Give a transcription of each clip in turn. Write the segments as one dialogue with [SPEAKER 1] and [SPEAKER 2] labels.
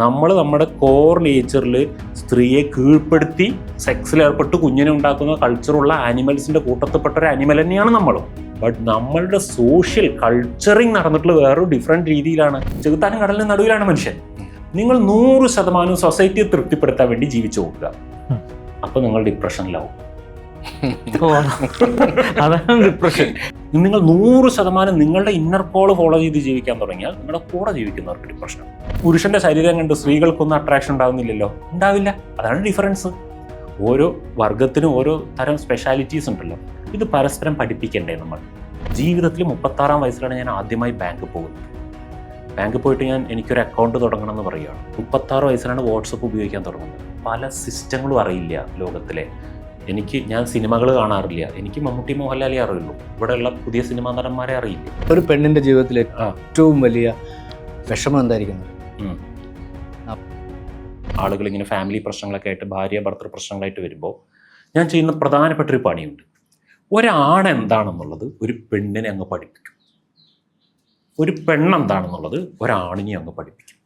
[SPEAKER 1] നമ്മൾ നമ്മുടെ കോർ നേച്ചറിൽ സ്ത്രീയെ കീഴ്പ്പെടുത്തി സെക്സിൽ ഏർപ്പെട്ട് കുഞ്ഞിനെ ഉണ്ടാക്കുന്ന കൾച്ചറുള്ള ആനിമൽസിന്റെ കൂട്ടത്തിൽപ്പെട്ട ഒരു ആനിമൽ തന്നെയാണ് നമ്മളും. ബട്ട് നമ്മളുടെ സോഷ്യൽ കൾച്ചറിങ് നടന്നിട്ടുള്ള വേറൊരു ഡിഫറെൻറ്റ് രീതിയിലാണ്. ചെകുത്താനും കടലിന് നടുവിലാണ് മനുഷ്യൻ. നിങ്ങൾ 100% സൊസൈറ്റിയെ തൃപ്തിപ്പെടുത്താൻ വേണ്ടി ജീവിച്ചു നോക്കുക, അപ്പൊ നിങ്ങൾ ഡിപ്രഷനിലാവും.
[SPEAKER 2] അതാണ് ഡിപ്രഷൻ.
[SPEAKER 1] നിങ്ങൾ 100% നിങ്ങളുടെ ഇന്നർ കോൾ ഫോളോ ചെയ്ത് ജീവിക്കാൻ തുടങ്ങിയാൽ നിങ്ങളുടെ കൂടെ ജീവിക്കുന്നവർക്ക് ഡിപ്രഷനാണ്. പുരുഷന്റെ ശരീരം കണ്ട് സ്ത്രീകൾക്കൊന്നും അട്രാക്ഷൻ ഉണ്ടാകുന്നില്ലല്ലോ, ഉണ്ടാവില്ല. അതാണ് ഡിഫറൻസ്. ഓരോ വർഗത്തിനും ഓരോ തരം സ്പെഷ്യാലിറ്റീസ് ഉണ്ടല്ലോ. ഇത് പരസ്പരം പഠിപ്പിക്കണ്ടേ നമ്മൾ. ജീവിതത്തിൽ 36-ാം വയസ്സിലാണ് ഞാൻ ആദ്യമായി ബാങ്കിൽ പോകുന്നത്. ബാങ്കിൽ പോയിട്ട് എനിക്കൊരു അക്കൗണ്ട് തുടങ്ങണം എന്ന് പറയുകയാണ്. 36 വയസ്സിലാണ് വാട്സപ്പ് ഉപയോഗിക്കാൻ തുടങ്ങുന്നത്. പല സിസ്റ്റങ്ങളും അറിയില്ല ലോകത്തിലെ. ഞാൻ സിനിമകൾ കാണാറില്ല. എനിക്ക് മമ്മൂട്ടി മോഹൻലാലേ അറിയുള്ളൂ. ഇവിടെയുള്ള പുതിയ സിനിമാ നടന്മാരെ അറിയില്ല.
[SPEAKER 2] ഒരു പെണ്ണിന്റെ ജീവിതത്തിലെ ഏറ്റവും വലിയ വിഷമം എന്തായിരിക്കുന്നത്?
[SPEAKER 1] ആളുകൾ ഇങ്ങനെ ഫാമിലി പ്രശ്നങ്ങളൊക്കെ ആയിട്ട്, ഭാര്യ ഭർത്തൃ പ്രശ്നങ്ങളായിട്ട് വരുമ്പോൾ ഞാൻ ചെയ്യുന്ന പ്രധാനപ്പെട്ട ഒരു പണിയുണ്ട്. ഒരാണ് എന്താണെന്നുള്ളത് ഒരു പെണ്ണിനെ അങ്ങ് പഠിപ്പിക്കും. ഒരു പെണ്ണെന്താണെന്നുള്ളത് ഒരാണിനെ അങ്ങ് പഠിപ്പിക്കും.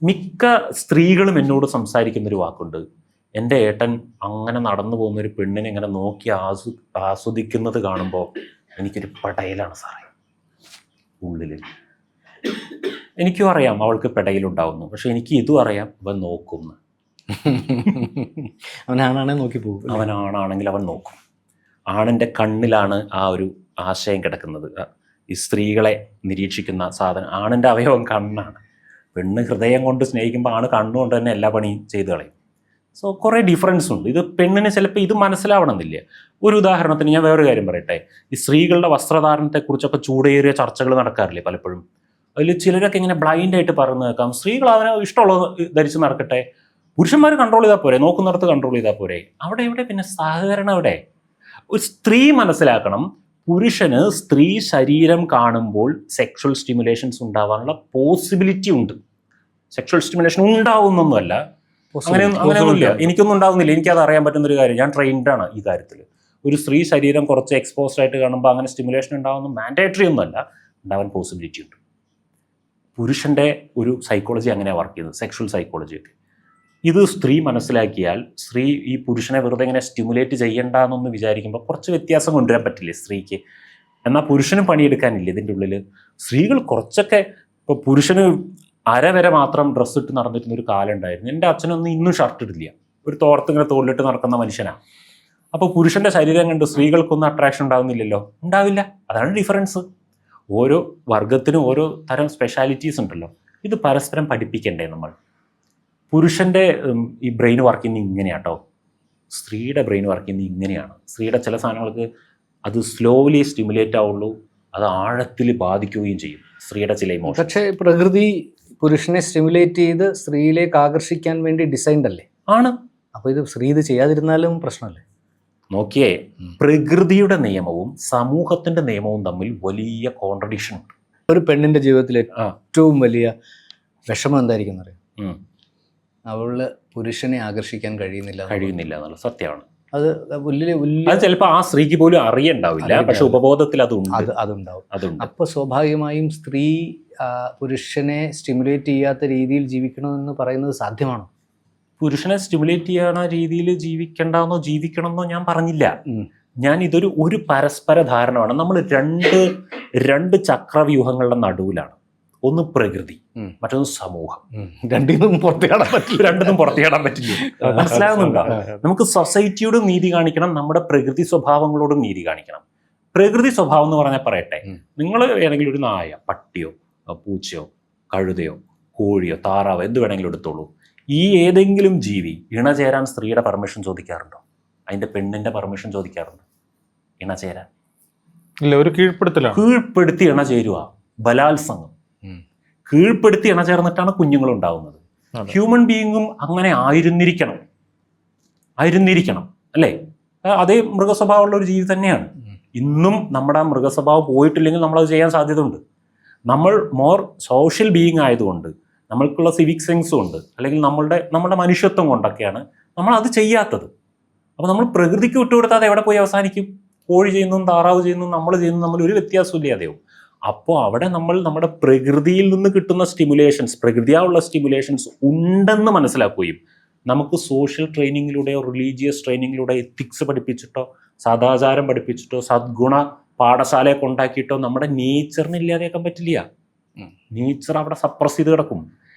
[SPEAKER 1] മിക്ക സ്ത്രീകളും എന്നോട് സംസാരിക്കുന്നൊരു വാക്കുണ്ട്, എൻ്റെ ഏട്ടൻ അങ്ങനെ നടന്നു പോകുന്ന ഒരു പെണ്ണിനെ ഇങ്ങനെ നോക്കി ആസ്വദിക്കുന്നത് കാണുമ്പോൾ എനിക്കൊരു പടയിലാണ് സാറേ ഉള്ളിൽ. എനിക്കും അറിയാം അവൾക്ക് പെടയിലുണ്ടാവുന്നു, പക്ഷെ എനിക്ക് ഇതും അറിയാം അവൻ നോക്കുന്നു.
[SPEAKER 2] അവനാണാണെങ്കിൽ നോക്കി പോകും.
[SPEAKER 1] അവനാണെങ്കിൽ അവൻ നോക്കും. ആണിൻ്റെ കണ്ണിലാണ് ആ ഒരു ആശയം കിടക്കുന്നത്. ഈ സ്ത്രീകളെ നിരീക്ഷിക്കുന്ന സാധനം ആണിൻ്റെ അവയവം കണ്ണാണ്. പെണ്ണ് ഹൃദയം കൊണ്ട് സ്നേഹിക്കുമ്പോൾ ആണ് കണ്ണുകൊണ്ട് തന്നെ എല്ലാ പണിയും ചെയ്ത് കളയും. സോ കുറേ ഡിഫറൻസ് ഉണ്ട്. ഇത് പെണ്ണിന് ചിലപ്പോൾ ഇത് മനസ്സിലാവണമെന്നില്ല. ഒരു ഉദാഹരണത്തിന് ഞാൻ വേറൊരു കാര്യം പറയട്ടെ. ഈ സ്ത്രീകളുടെ വസ്ത്രധാരണത്തെക്കുറിച്ചൊക്കെ ചൂടേറിയ ചർച്ചകൾ നടക്കാറില്ലേ പലപ്പോഴും. അതിൽ ചിലരൊക്കെ ഇങ്ങനെ ബ്ലൈൻഡായിട്ട് പറഞ്ഞു കേൾക്കാം, സ്ത്രീകൾ അവനെ ഇഷ്ടമുള്ളത് ധരിച്ച് നടക്കട്ടെ, പുരുഷന്മാർ കൺട്രോൾ ചെയ്താൽ പോരെ, നോക്കുന്നിടത്ത് കൺട്രോൾ ചെയ്താൽ പോരെ. അവിടെ ഇവിടെ പിന്നെ സഹകരണം എവിടെ? ഒരു സ്ത്രീ മനസ്സിലാക്കണം, പുരുഷന് സ്ത്രീ ശരീരം കാണുമ്പോൾ സെക്ഷൽ സ്റ്റിമുലേഷൻസ് ഉണ്ടാവാനുള്ള പോസിബിലിറ്റി ഉണ്ട്. സെക്ഷൽ സ്റ്റിമുലേഷൻ ഉണ്ടാവുന്നൊന്നുമല്ല, അങ്ങനെയൊന്നുമില്ല. എനിക്കൊന്നും ഉണ്ടാവുന്നില്ല. എനിക്കത് അറിയാൻ പറ്റുന്നൊരു കാര്യം. ഞാൻ ട്രെയിൻഡാണ് ഈ കാര്യത്തിൽ. ഒരു സ്ത്രീ ശരീരം കുറച്ച് എക്സ്പോസ്ഡ് ആയിട്ട് കാണുമ്പോൾ അങ്ങനെ സ്റ്റിമുലേഷൻ ഉണ്ടാവുന്ന മാൻഡേറ്ററി ഒന്നുമല്ല, ഉണ്ടാവാൻ പോസിബിലിറ്റി ഉണ്ട്. പുരുഷൻ്റെ ഒരു സൈക്കോളജി അങ്ങനെയാണ് വർക്ക് ചെയ്യുന്നത്, സെക്ഷൽ സൈക്കോളജിയൊക്കെ. ഇത് സ്ത്രീ മനസ്സിലാക്കിയാൽ സ്ത്രീ ഈ പുരുഷനെ വെറുതെ ഇങ്ങനെ സ്റ്റിമുലേറ്റ് ചെയ്യണ്ടെന്നൊന്ന് വിചാരിക്കുമ്പോൾ കുറച്ച് വ്യത്യാസം കൊണ്ടുവരാൻ പറ്റില്ലേ സ്ത്രീക്ക്? എന്നാൽ പുരുഷനും പണിയെടുക്കാനില്ല ഇതിൻ്റെ ഉള്ളിൽ. സ്ത്രീകൾ കുറച്ചൊക്കെ, ഇപ്പോൾ പുരുഷന് അരവരെ മാത്രം ഡ്രസ്സ് ഇട്ട് നടന്നിരുന്ന ഒരു കാലം ഉണ്ടായിരുന്നു. എൻ്റെ അച്ഛനൊന്നും ഇന്നും ഷർട്ട് ഇടില്ല, ഒരു തോർത്തിങ്ങനെ തോളിലിട്ട് നടക്കുന്ന മനുഷ്യനാണ്. അപ്പോൾ പുരുഷൻ്റെ ശരീരം കണ്ട് സ്ത്രീകൾക്കൊന്നും അട്രാക്ഷൻ ഉണ്ടാകുന്നില്ലല്ലോ, ഉണ്ടാവില്ല. അതാണ് ഡിഫറൻസ്. ഓരോ വർഗത്തിനും ഓരോ തരം സ്പെഷ്യാലിറ്റീസ് ഉണ്ടല്ലോ. ഇത് പരസ്പരം പഠിപ്പിക്കണ്ടേ നമ്മൾ. പുരുഷൻ്റെ ഈ ബ്രെയിൻ വർക്ക് ചെയ്യുന്നത് ഇങ്ങനെയാട്ടോ, സ്ത്രീയുടെ ബ്രെയിൻ വർക്ക് ചെയ്യുന്നത് ഇങ്ങനെയാണ്. സ്ത്രീയുടെ ചില സാധനങ്ങൾക്ക് അത് സ്ലോലി സ്റ്റിമുലേറ്റ് ആവുള്ളൂ, അത് ആഴത്തിൽ ബാധിക്കുകയും ചെയ്യും സ്ത്രീയുടെ ചില ഇമോഷൻ.
[SPEAKER 2] പക്ഷേ പ്രകൃതി പുരുഷനെ സ്റ്റിമുലേറ്റ് ചെയ്ത് സ്ത്രീയിലേക്ക് ആകർഷിക്കാൻ വേണ്ടി ഡിസൈൻഡ് അല്ലേ?
[SPEAKER 1] ആണ്.
[SPEAKER 2] അപ്പോൾ ഇത് സ്ത്രീ ഇത് ചെയ്യാതിരുന്നാലും പ്രശ്നമല്ലേ?
[SPEAKER 1] നോക്കിയേ, പ്രകൃതിയുടെ നിയമവും സമൂഹത്തിന്റെ നിയമവും തമ്മിൽ വലിയ കോൺട്രഡിക്ഷൻ ഉണ്ട്.
[SPEAKER 2] ഒരു പെണ്ണിന്റെ ജീവിതത്തിലെ ഏറ്റവും വലിയ വിഷമം എന്തായിരിക്കും അറിയാം? അവള് പുരുഷനെ ആകർഷിക്കാൻ കഴിയുന്നില്ല
[SPEAKER 1] എന്നുള്ള സത്യമാണ്.
[SPEAKER 2] അത്
[SPEAKER 1] ചിലപ്പോൾ ആ സ്ത്രീക്ക് പോലും അറിയണ്ടാവില്ല, പക്ഷെ ഉപബോധത്തിൽ
[SPEAKER 2] അതുണ്ടാവും. അപ്പൊ സ്വാഭാവികമായും സ്ത്രീ പുരുഷനെ സ്റ്റിമുലേറ്റ് ചെയ്യാത്ത രീതിയിൽ ജീവിക്കണമെന്ന് പറയുന്നത് സാധ്യമാണോ?
[SPEAKER 1] പുരുഷനെ സ്റ്റിമുലേറ്റ് ചെയ്യുന്ന രീതിയിൽ ജീവിക്കണമെന്നോ ജീവിക്കണമെന്നോ ഞാൻ പറഞ്ഞില്ല. ഞാൻ ഒരു പരസ്പര ധാരണമാണ്. നമ്മൾ രണ്ട് ചക്രവ്യൂഹങ്ങളുടെ നടുവിലാണ്. ഒന്ന് പ്രകൃതി, മറ്റൊന്ന് സമൂഹം.
[SPEAKER 2] രണ്ടിനും
[SPEAKER 1] പുറത്തേടാൻ പറ്റില്ല. മനസ്സിലാവുന്നുണ്ടോ? നമുക്ക് സൊസൈറ്റിയോടും നീതി കാണിക്കണം, നമ്മുടെ പ്രകൃതി സ്വഭാവങ്ങളോടും നീതി കാണിക്കണം. പ്രകൃതി സ്വഭാവം എന്ന് പറഞ്ഞാൽ പറയട്ടെ, നിങ്ങൾ ഏതെങ്കിലും ഒരു നായ, പട്ടിയോ പൂച്ചയോ കഴുതയോ കോഴിയോ താറാവോ എന്ത് വേണമെങ്കിലും എടുത്തോളൂ. ഈ ഏതെങ്കിലും ജീവി ഇണചേരാൻ സ്ത്രീയുടെ പെർമിഷൻ ചോദിക്കാറുണ്ടോ? അതിന്റെ പെണ്ണിന്റെ പെർമിഷൻ ചോദിക്കാറുണ്ടോ ഇണചേരാൻ?
[SPEAKER 3] ഇല്ല, ഒരു
[SPEAKER 1] കീഴ്പ്പെടുത്തി ഇണ ചേരുക, ബലാത്സംഗം. കീഴ്പ്പെടുത്തി ഇണ ചേർന്നിട്ടാണ് കുഞ്ഞുങ്ങൾ ഉണ്ടാവുന്നത്. ഹ്യൂമൻ ബീയിങ്ങും അങ്ങനെ ആയിരുന്നിരിക്കണം അല്ലേ? അതേ മൃഗസ്വഭാവമുള്ള ഒരു ജീവി തന്നെയാണ്. ഇന്നും നമ്മുടെ ആ മൃഗസ്വഭാവം പോയിട്ടില്ലെങ്കിൽ നമ്മളത് ചെയ്യാൻ സാധ്യതയുണ്ട്. നമ്മൾ മോർ സോഷ്യൽ ബീയിങ് ആയതുകൊണ്ട്, നമ്മൾക്കുള്ള സിവിക് സെൻസും ഉണ്ട്, അല്ലെങ്കിൽ നമ്മളുടെ മനുഷ്യത്വം കൊണ്ടൊക്കെയാണ് നമ്മൾ അത് ചെയ്യാത്തത്. അപ്പോൾ നമ്മൾ പ്രകൃതിക്ക് വിട്ടുകൊടുത്താൽ അത് എവിടെ പോയി അവസാനിക്കും? കോഴി ചെയ്യുന്നതും താറാവ് ചെയ്യുന്നതും നമ്മൾ ചെയ്യുന്നതും തമ്മിൽ ഒരു വ്യത്യാസമില്ല. അതെയോ അപ്പോൾ അവിടെ നമ്മൾ നമ്മുടെ പ്രകൃതിയിൽ നിന്ന് കിട്ടുന്ന സ്റ്റിമുലേഷൻസ്, പ്രകൃതിയാവുള്ള സ്റ്റിമുലേഷൻസ് ഉണ്ടെന്ന് മനസ്സിലാക്കുകയും നമുക്ക് സോഷ്യൽ ട്രെയിനിങ്ങിലൂടെയോ റിലീജിയസ് ട്രെയിനിങ്ങിലൂടെ എത്തിക്സ് പഠിപ്പിച്ചിട്ടോ സദാചാരം പഠിപ്പിച്ചിട്ടോ സദ്ഗുണ പാഠശാലയെ കൊണ്ടാക്കിയിട്ടോ നമ്മുടെ നേച്ചറിനെ ഇല്ലാതെയാക്കാൻ പറ്റില്ല. നേച്ചർ അവിടെ സപ്രസ് ചെയ്ത് കിടക്കും.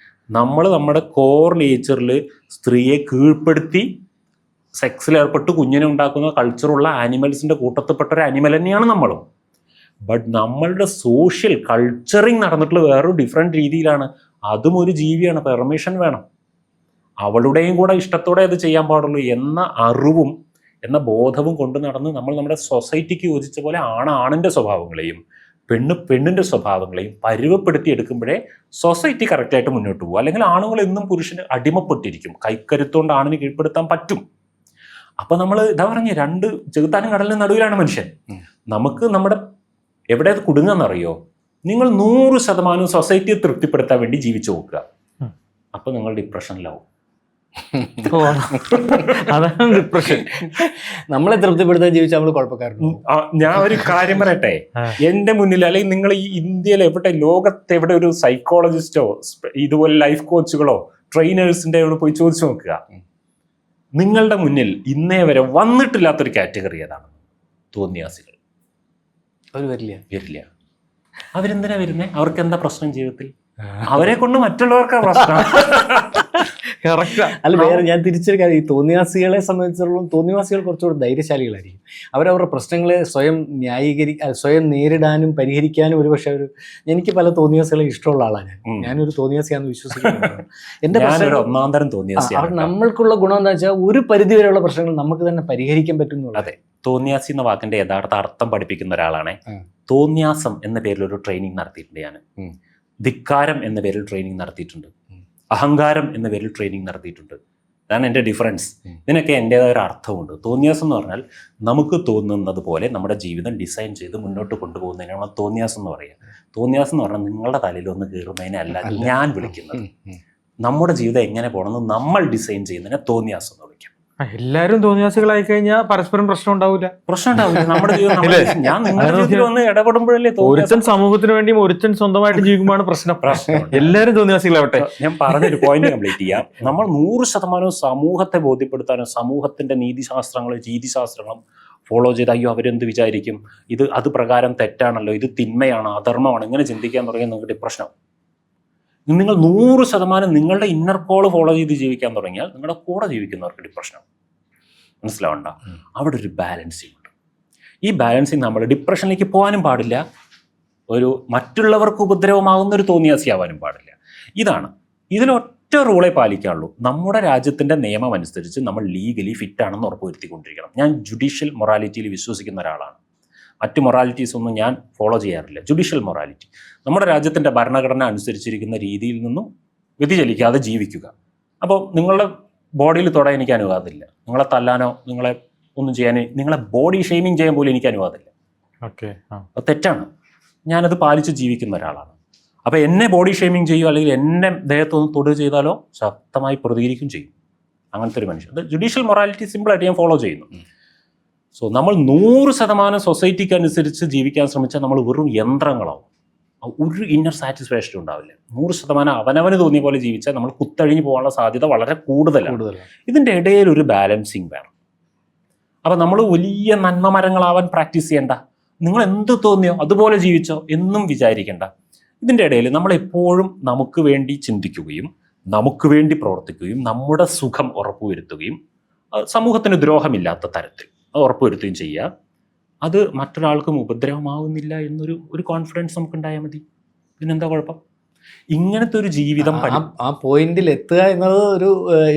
[SPEAKER 1] നമ്മൾ നമ്മുടെ കോർ നേച്ചറിൽ സ്ത്രീയെ കീഴ്പ്പെടുത്തി സെക്സിൽ ഏർപ്പെട്ട് കുഞ്ഞിനെ ഉണ്ടാക്കുന്ന കൾച്ചറുള്ള ആനിമൽസിൻ്റെ കൂട്ടത്തിൽപ്പെട്ട ഒരു ആനിമൽ തന്നെയാണ് നമ്മളും. ബട്ട് നമ്മളുടെ സോഷ്യൽ കൾച്ചറിങ് നടന്നിട്ടുള്ള വേറൊരു ഡിഫറെൻറ്റ് രീതിയിലാണ്. അതും ഒരു ജീവിയാണ്, പെർമിഷൻ വേണം. അവളുടെയും കൂടെ ഇഷ്ടത്തോടെ അത് ചെയ്യാൻ പാടുള്ളൂ എന്ന അറിവും എന്ന ബോധവും കൊണ്ട് നടന്ന് നമ്മൾ നമ്മുടെ സൊസൈറ്റിക്ക് യോജിച്ച പോലെ ആണിൻ്റെ സ്വഭാവങ്ങളെയും പെണ്ണിൻ്റെ സ്വഭാവങ്ങളെയും പരുവപ്പെടുത്തി എടുക്കുമ്പോഴേ സൊസൈറ്റി കറക്റ്റായിട്ട് മുന്നോട്ട് പോകും. അല്ലെങ്കിൽ ആണുങ്ങൾ എന്നും പുരുഷന് അടിമപ്പെട്ടിരിക്കും. കൈക്കരുത്തോണ്ട് ആണിന് കീഴ്പ്പെടുത്താൻ പറ്റും. അപ്പം നമ്മൾ ഇതാ പറഞ്ഞ രണ്ട് ചെകുത്താനും കടലിന് നടുവിലാണ് മനുഷ്യൻ. നമുക്ക് നമ്മുടെ എവിടെ അത് കുടുങ്ങാന്നറിയോ? നിങ്ങൾ 100% സൊസൈറ്റിയെ തൃപ്തിപ്പെടുത്താൻ വേണ്ടി ജീവിച്ചു നോക്കുക. അപ്പം നിങ്ങൾ ഡിപ്രഷനിലാവും.
[SPEAKER 2] അതാണ് ഡിപ്രഷൻ. നമ്മളെ തൃപ്തിപ്പെടുത്താൻ ജീവിച്ചാൽ നമ്മൾ കുഴപ്പക്കാരൻ.
[SPEAKER 1] ഞാൻ ഒരു കാര്യം പറയട്ടെ, എന്റെ മുന്നിൽ അല്ലെങ്കിൽ നിങ്ങൾ ഈ ഇന്ത്യയിൽ എവിടെ, ലോകത്തെവിടെ ഒരു സൈക്കോളജിസ്റ്റോ ഇതുപോലെ ലൈഫ് കോച്ചുകളോ ട്രെയിനേഴ്സിന്റെ അവിടെ പോയി ചോദിച്ചു നോക്കുക. നിങ്ങളുടെ മുന്നിൽ ഇന്നേ വരെ വന്നിട്ടില്ലാത്തൊരു കാറ്റഗറി ഏതാണ്? തോന്നിയാസികൾ.
[SPEAKER 2] അവർ വരില്ല.
[SPEAKER 1] അവരെന്തിനാ വരുന്നേ? അവർക്ക് എന്താ പ്രശ്നം ജീവിതത്തിൽ? അവരെ കൊണ്ട് മറ്റുള്ളവർക്കാ പ്രശ്നം.
[SPEAKER 2] അല്ല, വേറെ ഞാൻ തിരിച്ചൊരു കാര്യം, ഈ തോന്നിയാസികളെ സംബന്ധിച്ചിടത്തോളം തോന്നിയാസികൾ കുറച്ചുകൂടി ധൈര്യശാലികളായിരിക്കും. അവരവരുടെ പ്രശ്നങ്ങളെ സ്വയം നേരിടാനും പരിഹരിക്കാനും ഒരുപക്ഷെ എനിക്ക് പല തോന്നിയാസികളെ ഇഷ്ടമുള്ള ആളാണ് ഞാനൊരു തോന്നിയാസിയാണെന്ന് വിശ്വസിക്കുന്നു. എന്റെ
[SPEAKER 1] ഒന്നാന്തരം തോന്നിയാസി.
[SPEAKER 2] നമ്മൾക്കുള്ള ഗുണം എന്താ വെച്ചാൽ ഒരു പരിധി വരെയുള്ള പ്രശ്നങ്ങൾ നമുക്ക് തന്നെ പരിഹരിക്കാൻ പറ്റുന്നു.
[SPEAKER 1] അതെ, തോന്നിയാസി എന്ന വാക്കിന്റെ യഥാർത്ഥ അർത്ഥം പഠിപ്പിക്കുന്ന ഒരാളാണ്. തോന്നിയാസം എന്ന പേരിൽ ഒരു ട്രെയിനിങ് നടത്തിയിട്ടുണ്ട് ഞാൻ. ധിക്കാരം എന്ന പേരിൽ ട്രെയിനിങ് നടത്തിയിട്ടുണ്ട്. അഹങ്കാരം എന്ന പേരിൽ ട്രെയിനിങ് നടത്തിയിട്ടുണ്ട്. അതാണ് എൻ്റെ ഡിഫറൻസ്. ഇതിനൊക്കെ എൻ്റേതായ ഒരു അർത്ഥമുണ്ട്. തോന്നിയാസം എന്ന് പറഞ്ഞാൽ നമുക്ക് തോന്നുന്നത് പോലെ നമ്മുടെ ജീവിതം ഡിസൈൻ ചെയ്ത് മുന്നോട്ട് കൊണ്ടുപോകുന്നതിനാണ് തോന്നിയാസം എന്ന് പറയുക. തോന്നിയാസം എന്ന് പറഞ്ഞാൽ നിങ്ങളുടെ തലയിൽ ഒന്ന് കയറുന്നതിനല്ല ഞാൻ വിളിക്കുന്നത്. നമ്മുടെ ജീവിതം എങ്ങനെ പോകണമെന്ന് നമ്മൾ ഡിസൈൻ ചെയ്യുന്നതിനെ തോന്നിയാസം എന്ന് വിളിക്കാം.
[SPEAKER 3] എല്ലാരും തോന്നിയാസികളായി കഴിഞ്ഞാൽ പരസ്പരം പ്രശ്നം ഉണ്ടാവില്ല.
[SPEAKER 1] നമ്മുടെ ജീവിതം ഞാൻ നിങ്ങളുടെ ജീവിതത്തിൽ വന്ന് ഇടപെടുമ്പോഴല്ലേ
[SPEAKER 3] ഒരുത്തൻ സമൂഹത്തിന് വേണ്ടിയും ഒരുത്തൻ സ്വന്തമായിട്ട് ജീവിക്കുമ്പോഴാണ് പ്രശ്നം. എല്ലാരും തോന്നിയാസികളാവട്ടെ.
[SPEAKER 1] ഞാൻ പറഞ്ഞൊരു പോയിന്റ് കംപ്ലീറ്റ് ചെയ്യാം. നമ്മൾ 100% സമൂഹത്തെ ബോധ്യപ്പെടുത്താനും സമൂഹത്തിന്റെ നീതിശാസ്ത്രങ്ങളും രീതിശാസ്ത്രങ്ങളും ഫോളോ ചെയ്ത് അയ്യോ അവരെന്ത് വിചാരിക്കും, അത് പ്രകാരം തെറ്റാണല്ലോ, ഇത് തിന്മയാണ്, അധർമ്മമാണ്, ഇങ്ങനെ ചിന്തിക്കാൻ തുടങ്ങിയാൽ നിങ്ങൾക്ക് ഡിപ്രഷനാവും. നിങ്ങൾ 100% നിങ്ങളുടെ ഇന്നർ കോള് ഫോളോ ചെയ്ത് ജീവിക്കാൻ തുടങ്ങിയാൽ നിങ്ങളുടെ കൂടെ ജീവിക്കുന്നവർക്ക് ഡിപ്രഷനാവും. മനസ്സിലാവണ്ട? അവിടെ ഒരു ബാലൻസിങ് ഉണ്ട്. ഈ ബാലൻസിങ് നമ്മൾ ഡിപ്രഷനിലേക്ക് പോകാനും പാടില്ല, ഒരു മറ്റുള്ളവർക്ക് ഉപദ്രവമാകുന്ന ഒരു തോന്നിയാസിയാവാനും പാടില്ല. ഇതിലൊറ്റ റൂളെ പാലിക്കാനുള്ളൂ. നമ്മുടെ രാജ്യത്തിൻ്റെ നിയമം അനുസരിച്ച് നമ്മൾ ലീഗലി ഫിറ്റാണെന്ന് ഉറപ്പുവരുത്തിക്കൊണ്ടിരിക്കണം. ഞാൻ ജുഡീഷ്യൽ മൊറാലിറ്റിയിൽ വിശ്വസിക്കുന്ന ഒരാളാണ്. മറ്റ് മൊറാലിറ്റീസ് ഒന്നും ഞാൻ ഫോളോ ചെയ്യാറില്ല. ജുഡീഷ്യൽ മൊറാലിറ്റി, നമ്മുടെ രാജ്യത്തിൻ്റെ ഭരണഘടന അനുസരിച്ചിരിക്കുന്ന രീതിയിൽ നിന്നും വ്യതിചലിക്കാതെ ജീവിക്കുക. അപ്പോൾ നിങ്ങളുടെ ബോഡിയിൽ തൊടാൻ എനിക്ക് അനുവാദമില്ല. നിങ്ങളെ തല്ലാനോ നിങ്ങളെ ഒന്നും ചെയ്യാൻ, നിങ്ങളെ ബോഡി ഷെയ്മിങ് ചെയ്യാൻ പോലും എനിക്ക് അനുവാദമില്ല. അത് തെറ്റാണ്. ഞാനത് പാലിച്ച് ജീവിക്കുന്ന ഒരാളാണ്. അപ്പോൾ എന്നെ ബോഡി ഷെയ്മിങ് ചെയ്യുമോ അല്ലെങ്കിൽ എന്നെ ദേഹത്തൊന്ന് തൊടുക ചെയ്താലോ ശക്തമായി പ്രതികരിക്കും ചെയ്യും. അങ്ങനത്തെ ഒരു മനുഷ്യൻ. അത് ജുഡീഷ്യൽ മൊറാലിറ്റി സിമ്പിളായിട്ട് ഞാൻ ഫോളോ ചെയ്യുന്നു. സോ നമ്മൾ 100% സൊസൈറ്റിക്ക് അനുസരിച്ച് ജീവിക്കാൻ ശ്രമിച്ചാൽ നമ്മൾ വെറും യന്ത്രങ്ങളാവും. ഒരു ഇന്നർ സാറ്റിസ്ഫാക്ഷൻ ഉണ്ടാവില്ല. 100% അവനവന് തോന്നിയ പോലെ ജീവിച്ചാൽ നമ്മൾ കുത്തഴിഞ്ഞ് പോകാനുള്ള സാധ്യത വളരെ കൂടുതലാണ്. ഇതിൻ്റെ ഇടയിൽ ഒരു ബാലൻസിങ് വേണം. അപ്പം നമ്മൾ വലിയ നന്മ മരങ്ങളാവാൻ പ്രാക്ടീസ് ചെയ്യണ്ട. നിങ്ങൾ എന്ത് തോന്നിയോ അതുപോലെ ജീവിച്ചോ എന്നും വിചാരിക്കേണ്ട. ഇതിൻ്റെ ഇടയിൽ നമ്മളെപ്പോഴും നമുക്ക് വേണ്ടി ചിന്തിക്കുകയും നമുക്ക് വേണ്ടി പ്രവർത്തിക്കുകയും നമ്മുടെ സുഖം ഉറപ്പുവരുത്തുകയും സമൂഹത്തിന് ദ്രോഹമില്ലാത്ത തരത്തിൽ ഉറപ്പുവരുത്തുകയും ചെയ്യുക. അത് മറ്റൊരാൾക്കും ഉപദ്രവമാകുന്നില്ല എന്നൊരു കോൺഫിഡൻസ് നമുക്ക് ഉണ്ടായാൽ മതി. പിന്നെന്താ കുഴപ്പം? ഇങ്ങനത്തെ ഒരു ജീവിതം
[SPEAKER 2] ആ പോയിന്റിൽ എത്തുക എന്നത് ഒരു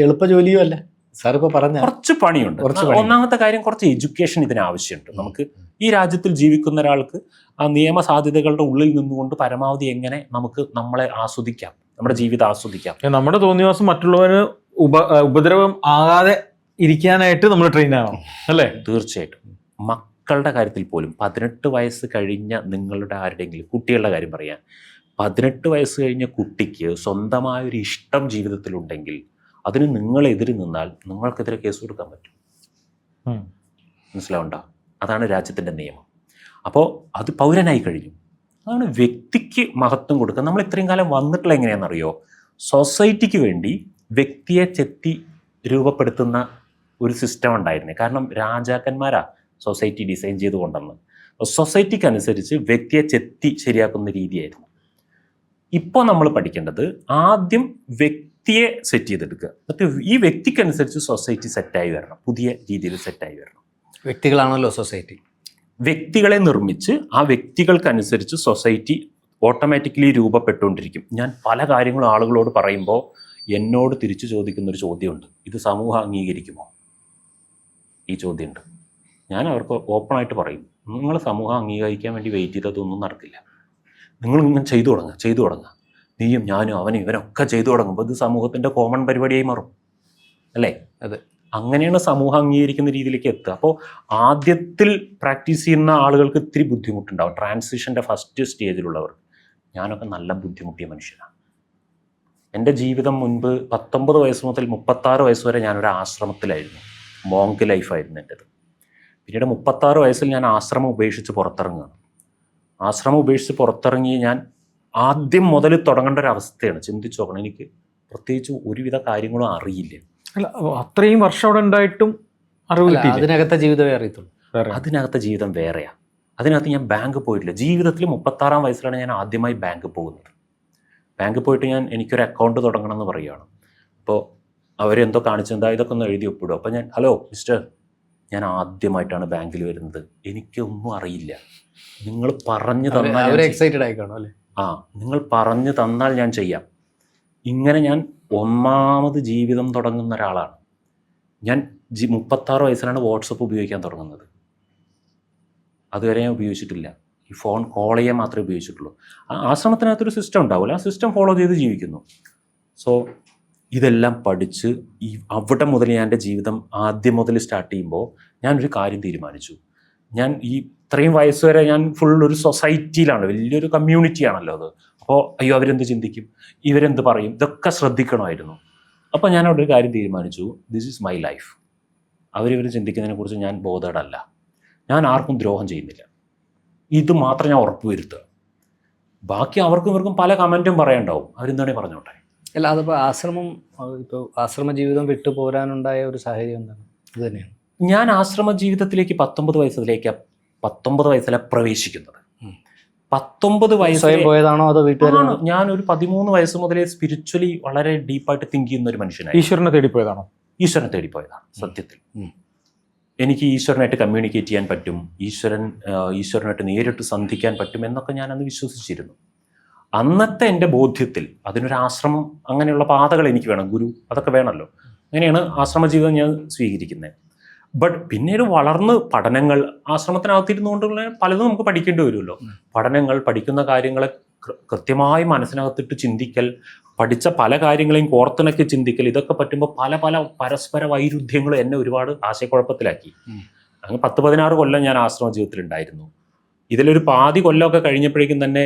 [SPEAKER 2] എളുപ്പ ജോലിയും അല്ല. സാർ ഇപ്പോൾ പറഞ്ഞ
[SPEAKER 1] കുറച്ച് പണിയുണ്ട്. ഒന്നാമത്തെ കാര്യം, കുറച്ച് എഡ്യൂക്കേഷൻ ഇതിന് ആവശ്യമുണ്ട്. നമുക്ക് ഈ രാജ്യത്തിൽ ജീവിക്കുന്ന ഒരാൾക്ക് ആ നിയമ സാധ്യതകളുടെ ഉള്ളിൽ നിന്നുകൊണ്ട് പരമാവധി എങ്ങനെ നമുക്ക് നമ്മളെ ആസ്വദിക്കാം, നമ്മുടെ ജീവിതം ആസ്വദിക്കാം.
[SPEAKER 3] നമ്മുടെ തോന്നിവാസം മറ്റുള്ളവന് ഉപദ്രവം ആകാതെ ഇരിക്കാനായിട്ട് നമ്മൾ ട്രെയിൻ ആവണം അല്ലേ?
[SPEAKER 1] തീർച്ചയായിട്ടും. മക്കളുടെ കാര്യത്തിൽ പോലും 18 വയസ്സ് കഴിഞ്ഞ നിങ്ങളുടെ ആരുടെയെങ്കിലും കുട്ടികളുടെ കാര്യം പറയാൻ, 18 വയസ്സ് കഴിഞ്ഞ കുട്ടിക്ക് സ്വന്തമായൊരു ഇഷ്ടം ജീവിതത്തിലുണ്ടെങ്കിൽ അതിന് നിങ്ങളെതിരെ നിന്നാൽ നിങ്ങൾക്കെതിരെ കേസ് കൊടുക്കാൻ പറ്റും. മനസ്സിലാവണ്ട? അതാണ് രാജ്യത്തിൻ്റെ നിയമം. അപ്പോൾ അത് പൗരനായി കഴിഞ്ഞു. അതാണ് വ്യക്തിക്ക് മഹത്വം കൊടുക്കുക. നമ്മൾ ഇത്രയും കാലം വന്നിട്ടുള്ള എങ്ങനെയാണെന്നറിയോ? സൊസൈറ്റിക്ക് വേണ്ടി വ്യക്തിയെ ചെത്തി രൂപപ്പെടുത്തുന്ന ഒരു സിസ്റ്റം ഉണ്ടായിരുന്നു. കാരണം രാജാക്കന്മാരാ സൊസൈറ്റി ഡിസൈൻ ചെയ്ത് കൊണ്ടുവന്ന്. സൊസൈറ്റിക്ക് അനുസരിച്ച് വ്യക്തിയെ ചെത്തി ശരിയാക്കുന്ന രീതിയായിരുന്നു. ഇപ്പോൾ നമ്മൾ പഠിക്കേണ്ടത് ആദ്യം വ്യക്തിയെ സെറ്റ് ചെയ്തെടുക്കുക, എന്നിട്ട് ഈ വ്യക്തിക്കനുസരിച്ച് സൊസൈറ്റി സെറ്റായി വരണം, പുതിയ രീതിയിൽ സെറ്റായി വരണം.
[SPEAKER 2] വ്യക്തികളാണല്ലോ സൊസൈറ്റി.
[SPEAKER 1] വ്യക്തികളെ നിർമ്മിച്ച് ആ വ്യക്തികൾക്കനുസരിച്ച് സൊസൈറ്റി ഓട്ടോമാറ്റിക്കലി രൂപപ്പെട്ടുകൊണ്ടിരിക്കും. ഞാൻ പല കാര്യങ്ങളും ആളുകളോട് പറയുമ്പോൾ എന്നോട് തിരിച്ചു ചോദിക്കുന്നൊരു ചോദ്യമുണ്ട്, ഇത് സമൂഹം അംഗീകരിക്കുമോ? ഈ ചോദ്യമുണ്ട്. ഞാൻ അവർക്ക് ഓപ്പണായിട്ട് പറയും, നിങ്ങൾ സമൂഹം അംഗീകരിക്കാൻ വേണ്ടി വെയിറ്റ് ചെയ്തതൊന്നും നടക്കില്ല. നിങ്ങൾ ഇങ്ങനെ ചെയ്തു തുടങ്ങുക. നീയും ഞാനും അവനും ഇവനൊക്കെ ചെയ്തു തുടങ്ങുമ്പോൾ ഇത് സമൂഹത്തിൻ്റെ കോമൺ പരിപാടിയായി മാറും, അല്ലേ?
[SPEAKER 2] അതെ.
[SPEAKER 1] അങ്ങനെയാണ് സമൂഹം അംഗീകരിക്കുന്ന രീതിയിലേക്ക് എത്തുക. അപ്പോൾ ആദ്യത്തിൽ പ്രാക്ടീസ് ചെയ്യുന്ന ആളുകൾക്ക് ഇത്തിരി ബുദ്ധിമുട്ടുണ്ടാവും, ട്രാൻസിഷൻ്റെ ഫസ്റ്റ് സ്റ്റേജിലുള്ളവർ. ഞാനൊക്കെ നല്ല ബുദ്ധിമുട്ടിയ മനുഷ്യനാണ്. എൻ്റെ ജീവിതം മുൻപ് 19 വയസ്സ് മുതൽ 36 വയസ്സ് വരെ ഞാനൊരു ആശ്രമത്തിലായിരുന്നു. മോങ്ക് ലൈഫായിരുന്നു എൻ്റെത്. പിന്നീട് 36 വയസ്സിൽ ഞാൻ ആശ്രമം ഉപേക്ഷിച്ച് പുറത്തിറങ്ങുകയാണ്. ആശ്രമം ഉപേക്ഷിച്ച് പുറത്തിറങ്ങി ഞാൻ ആദ്യം മുതൽ തുടങ്ങേണ്ട ഒരു അവസ്ഥയാണ്. ചിന്തിച്ചു നോക്കണം, എനിക്ക് പ്രത്യേകിച്ച് ഒരുവിധ കാര്യങ്ങളും അറിയില്ല.
[SPEAKER 3] അല്ല, അത്രയും വർഷം അവിടെ ഉണ്ടായിട്ടും അറിവ് കിട്ടിയില്ല.
[SPEAKER 2] അതിനകത്തെ ജീവിതമേ അറിയത്തുള്ളൂ.
[SPEAKER 1] അതിനകത്തെ ജീവിതം വേറെയാണ്. അതിനകത്ത് ഞാൻ ബാങ്ക് പോയിട്ടില്ല. ജീവിതത്തിൽ 36 വയസ്സിലാണ് ഞാൻ ആദ്യമായി ബാങ്ക് പോകുന്നത്. ബാങ്ക് പോയിട്ട് എനിക്കൊരു അക്കൗണ്ട് തുടങ്ങണം എന്ന് പറയുകയാണ്. അപ്പോൾ അവരെന്തോ കാണിച്ചെന്താ ഇതൊക്കെ ഒന്ന് എഴുതി ഒപ്പിടും. അപ്പോൾ ഞാൻ, ഹലോ മിസ്റ്റർ, ഞാൻ ആദ്യമായിട്ടാണ് ബാങ്കിൽ വരുന്നത്, എനിക്കൊന്നും അറിയില്ല, നിങ്ങൾ പറഞ്ഞു തന്നാൽ
[SPEAKER 2] എക്സൈറ്റഡ് ആയിക്കാണോ അല്ലേ?
[SPEAKER 1] നിങ്ങൾ പറഞ്ഞു തന്നാൽ ഞാൻ ചെയ്യാം. ഇങ്ങനെ ഞാൻ ഒന്നാമത് ജീവിതം തുടങ്ങുന്ന ഒരാളാണ്. ഞാൻ 36 വയസ്സിലാണ് വാട്സപ്പ് ഉപയോഗിക്കാൻ തുടങ്ങുന്നത്. അതുവരെ ഞാൻ ഉപയോഗിച്ചിട്ടില്ല. ഈ ഫോൺ കോൾ ചെയ്യാൻ മാത്രമേ ഉപയോഗിച്ചിട്ടുള്ളൂ. ആ ആശ്രമത്തിനകത്തൊരു സിസ്റ്റം ഉണ്ടാവില്ല, ആ സിസ്റ്റം ഫോളോ ചെയ്ത് ജീവിക്കുന്നു. സോ ഇതെല്ലാം പഠിച്ച് അവിടെ മുതൽ ഞാൻ എൻ്റെ ജീവിതം ആദ്യം മുതൽ സ്റ്റാർട്ട് ചെയ്യുമ്പോൾ ഞാനൊരു കാര്യം തീരുമാനിച്ചു. ഞാൻ ഇത്രയും വയസ്സ് വരെ ഞാൻ ഫുൾ ഒരു സൊസൈറ്റിയിലാണ്, വലിയൊരു കമ്മ്യൂണിറ്റിയാണല്ലോ അത്. അപ്പോൾ അയ്യോ അവരെന്ത് ചിന്തിക്കും, ഇവരെന്ത് പറയും, ഇതൊക്കെ ശ്രദ്ധിക്കണമായിരുന്നു. അപ്പോൾ ഞാൻ അവിടെ ഒരു കാര്യം തീരുമാനിച്ചു, ദിസ് ഈസ് മൈ ലൈഫ്. അവരിവർ ചിന്തിക്കുന്നതിനെക്കുറിച്ച് ഞാൻ ബോധേഡല്ല. ഞാൻ ആർക്കും ദ്രോഹം ചെയ്യുന്നില്ല, ഇത് മാത്രം ഞാൻ ഉറപ്പ് വരുത്തുക. ബാക്കി അവർക്കും ഇവർക്കും പല കമൻറ്റും പറയാനുണ്ടാവും, അവരെന്താണേ പറഞ്ഞോട്ടെ.
[SPEAKER 2] അല്ല, അതിപ്പോൾ ഇപ്പോൾ ആശ്രമ ജീവിതം വിട്ടു പോരാനുണ്ടായ ഒരു സാഹചര്യം എന്താണ്? ഇത് തന്നെയാണ്.
[SPEAKER 1] ഞാൻ ആശ്രമ ജീവിതത്തിലേക്ക് 19 വയസ്സിലാണ് പ്രവേശിക്കുന്നത്. 19 വയസ്സ്
[SPEAKER 2] സ്വയം പോയതാണോ അതോ വീട്ടുകാരാണോ?
[SPEAKER 1] ഞാൻ ഒരു 13 വയസ്സ് മുതലേ സ്പിരിച്വലി വളരെ ഡീപ്പായിട്ട് തിങ്ക് ചെയ്യുന്ന ഒരു മനുഷ്യനായി.
[SPEAKER 3] ഈശ്വരനെ തേടിപ്പോയതാണോ?
[SPEAKER 1] ഈശ്വരനെ തേടിപ്പോയതാണ് സത്യത്തിൽ. എനിക്ക് ഈശ്വരനായിട്ട് കമ്മ്യൂണിക്കേറ്റ് ചെയ്യാൻ പറ്റും, ഈശ്വരനായിട്ട് നേരിട്ട് സന്ധിക്കാൻ പറ്റും എന്നൊക്കെ ഞാൻ അന്ന് വിശ്വസിച്ചിരുന്നു. അന്നത്തെ എൻ്റെ ബോധ്യത്തിൽ അതിനൊരു ആശ്രമം, അങ്ങനെയുള്ള പാതകൾ എനിക്ക് വേണം, ഗുരു അതൊക്കെ വേണമല്ലോ. അങ്ങനെയാണ് ആശ്രമ ജീവിതം ഞാൻ സ്വീകരിക്കുന്നത്. ബട്ട് പിന്നീട് വളർന്ന് പഠനങ്ങൾ, ആശ്രമത്തിനകത്തിരുന്നുകൊണ്ടുള്ള പലതും നമുക്ക് പഠിക്കേണ്ടി വരുമല്ലോ. പഠനങ്ങൾ, പഠിക്കുന്ന കാര്യങ്ങളെ കൃത്യമായി മനസ്സിനകത്തിട്ട് ചിന്തിക്കൽ, പഠിച്ച പല കാര്യങ്ങളെയും കോർത്തിണക്കി ചിന്തിക്കൽ, ഇതൊക്കെ പറ്റുമ്പോൾ പല പരസ്പര വൈരുദ്ധ്യങ്ങൾ എന്നെ ഒരുപാട് ആശയക്കുഴപ്പത്തിലാക്കി. അങ്ങ് 10-16 കൊല്ലം ഞാൻ ആശ്രമ ജീവിതത്തിലുണ്ടായിരുന്നു. ഇതിലൊരു പാതി കൊല്ലമൊക്കെ കഴിഞ്ഞപ്പോഴേക്കും തന്നെ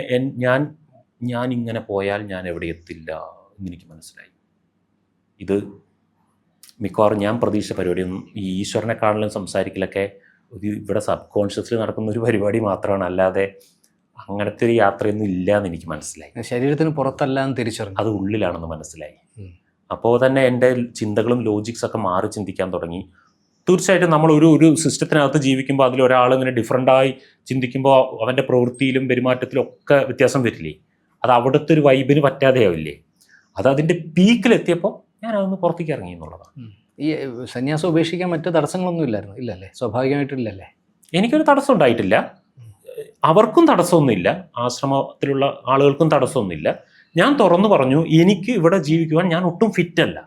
[SPEAKER 1] ഞാൻ ഇങ്ങനെ പോയാൽ ഞാൻ എവിടെ എത്തില്ല എന്നെനിക്ക് മനസ്സിലായി. ഇത് മിക്കവാറും ഞാൻ പ്രതീക്ഷിച്ച പരിപാടിയൊന്നും, ഈ ഈശ്വരനെക്കാളിലും സംസാരിക്കലൊക്കെ ഇവിടെ സബ് കോൺഷ്യസിൽ നടക്കുന്ന ഒരു പരിപാടി മാത്രമാണ്, അല്ലാതെ അങ്ങനത്തെ ഒരു യാത്രയൊന്നും ഇല്ല എന്ന് എനിക്ക് മനസ്സിലായി.
[SPEAKER 2] ശരീരത്തിന് പുറത്തല്ല എന്ന് തിരിച്ചറിഞ്ഞു,
[SPEAKER 1] അത് ഉള്ളിലാണെന്ന് മനസ്സിലായി. അപ്പോൾ തന്നെ എൻ്റെ ചിന്തകളും ലോജിക്സൊക്കെ മാറി ചിന്തിക്കാൻ തുടങ്ങി. തീർച്ചയായിട്ടും നമ്മൾ ഒരു സിസ്റ്റത്തിനകത്ത് ജീവിക്കുമ്പോൾ അതിലൊരാൾ ഇങ്ങനെ ഡിഫറൻ്റായി ചിന്തിക്കുമ്പോൾ അവൻ്റെ പ്രവൃത്തിയിലും പെരുമാറ്റത്തിലും ഒക്കെ വ്യത്യാസം വരില്ലേ? അത് അവിടുത്തെ ഒരു വൈബിന് പറ്റാതെയാവില്ലേ? അത് അതിൻ്റെ പീക്കിലെത്തിയപ്പോൾ ഞാൻ അതൊന്ന് പുറത്തേക്ക് ഇറങ്ങി എന്നുള്ളതാണ്.
[SPEAKER 2] ഈ സന്യാസം ഉപേക്ഷിക്കാൻ മറ്റു തടസ്സങ്ങളൊന്നും ഇല്ലായിരുന്നു? ഇല്ലല്ലേ, സ്വാഭാവികമായിട്ടില്ലല്ലേ?
[SPEAKER 1] എനിക്കൊരു തടസ്സം ഉണ്ടായിട്ടില്ല, അവർക്കും തടസ്സമൊന്നുമില്ല, ആശ്രമത്തിലുള്ള ആളുകൾക്കും തടസ്സമൊന്നുമില്ല. ഞാൻ തുറന്നു പറഞ്ഞു, എനിക്ക് ഇവിടെ ജീവിക്കുവാൻ ഞാൻ ഒട്ടും ഫിറ്റല്ല.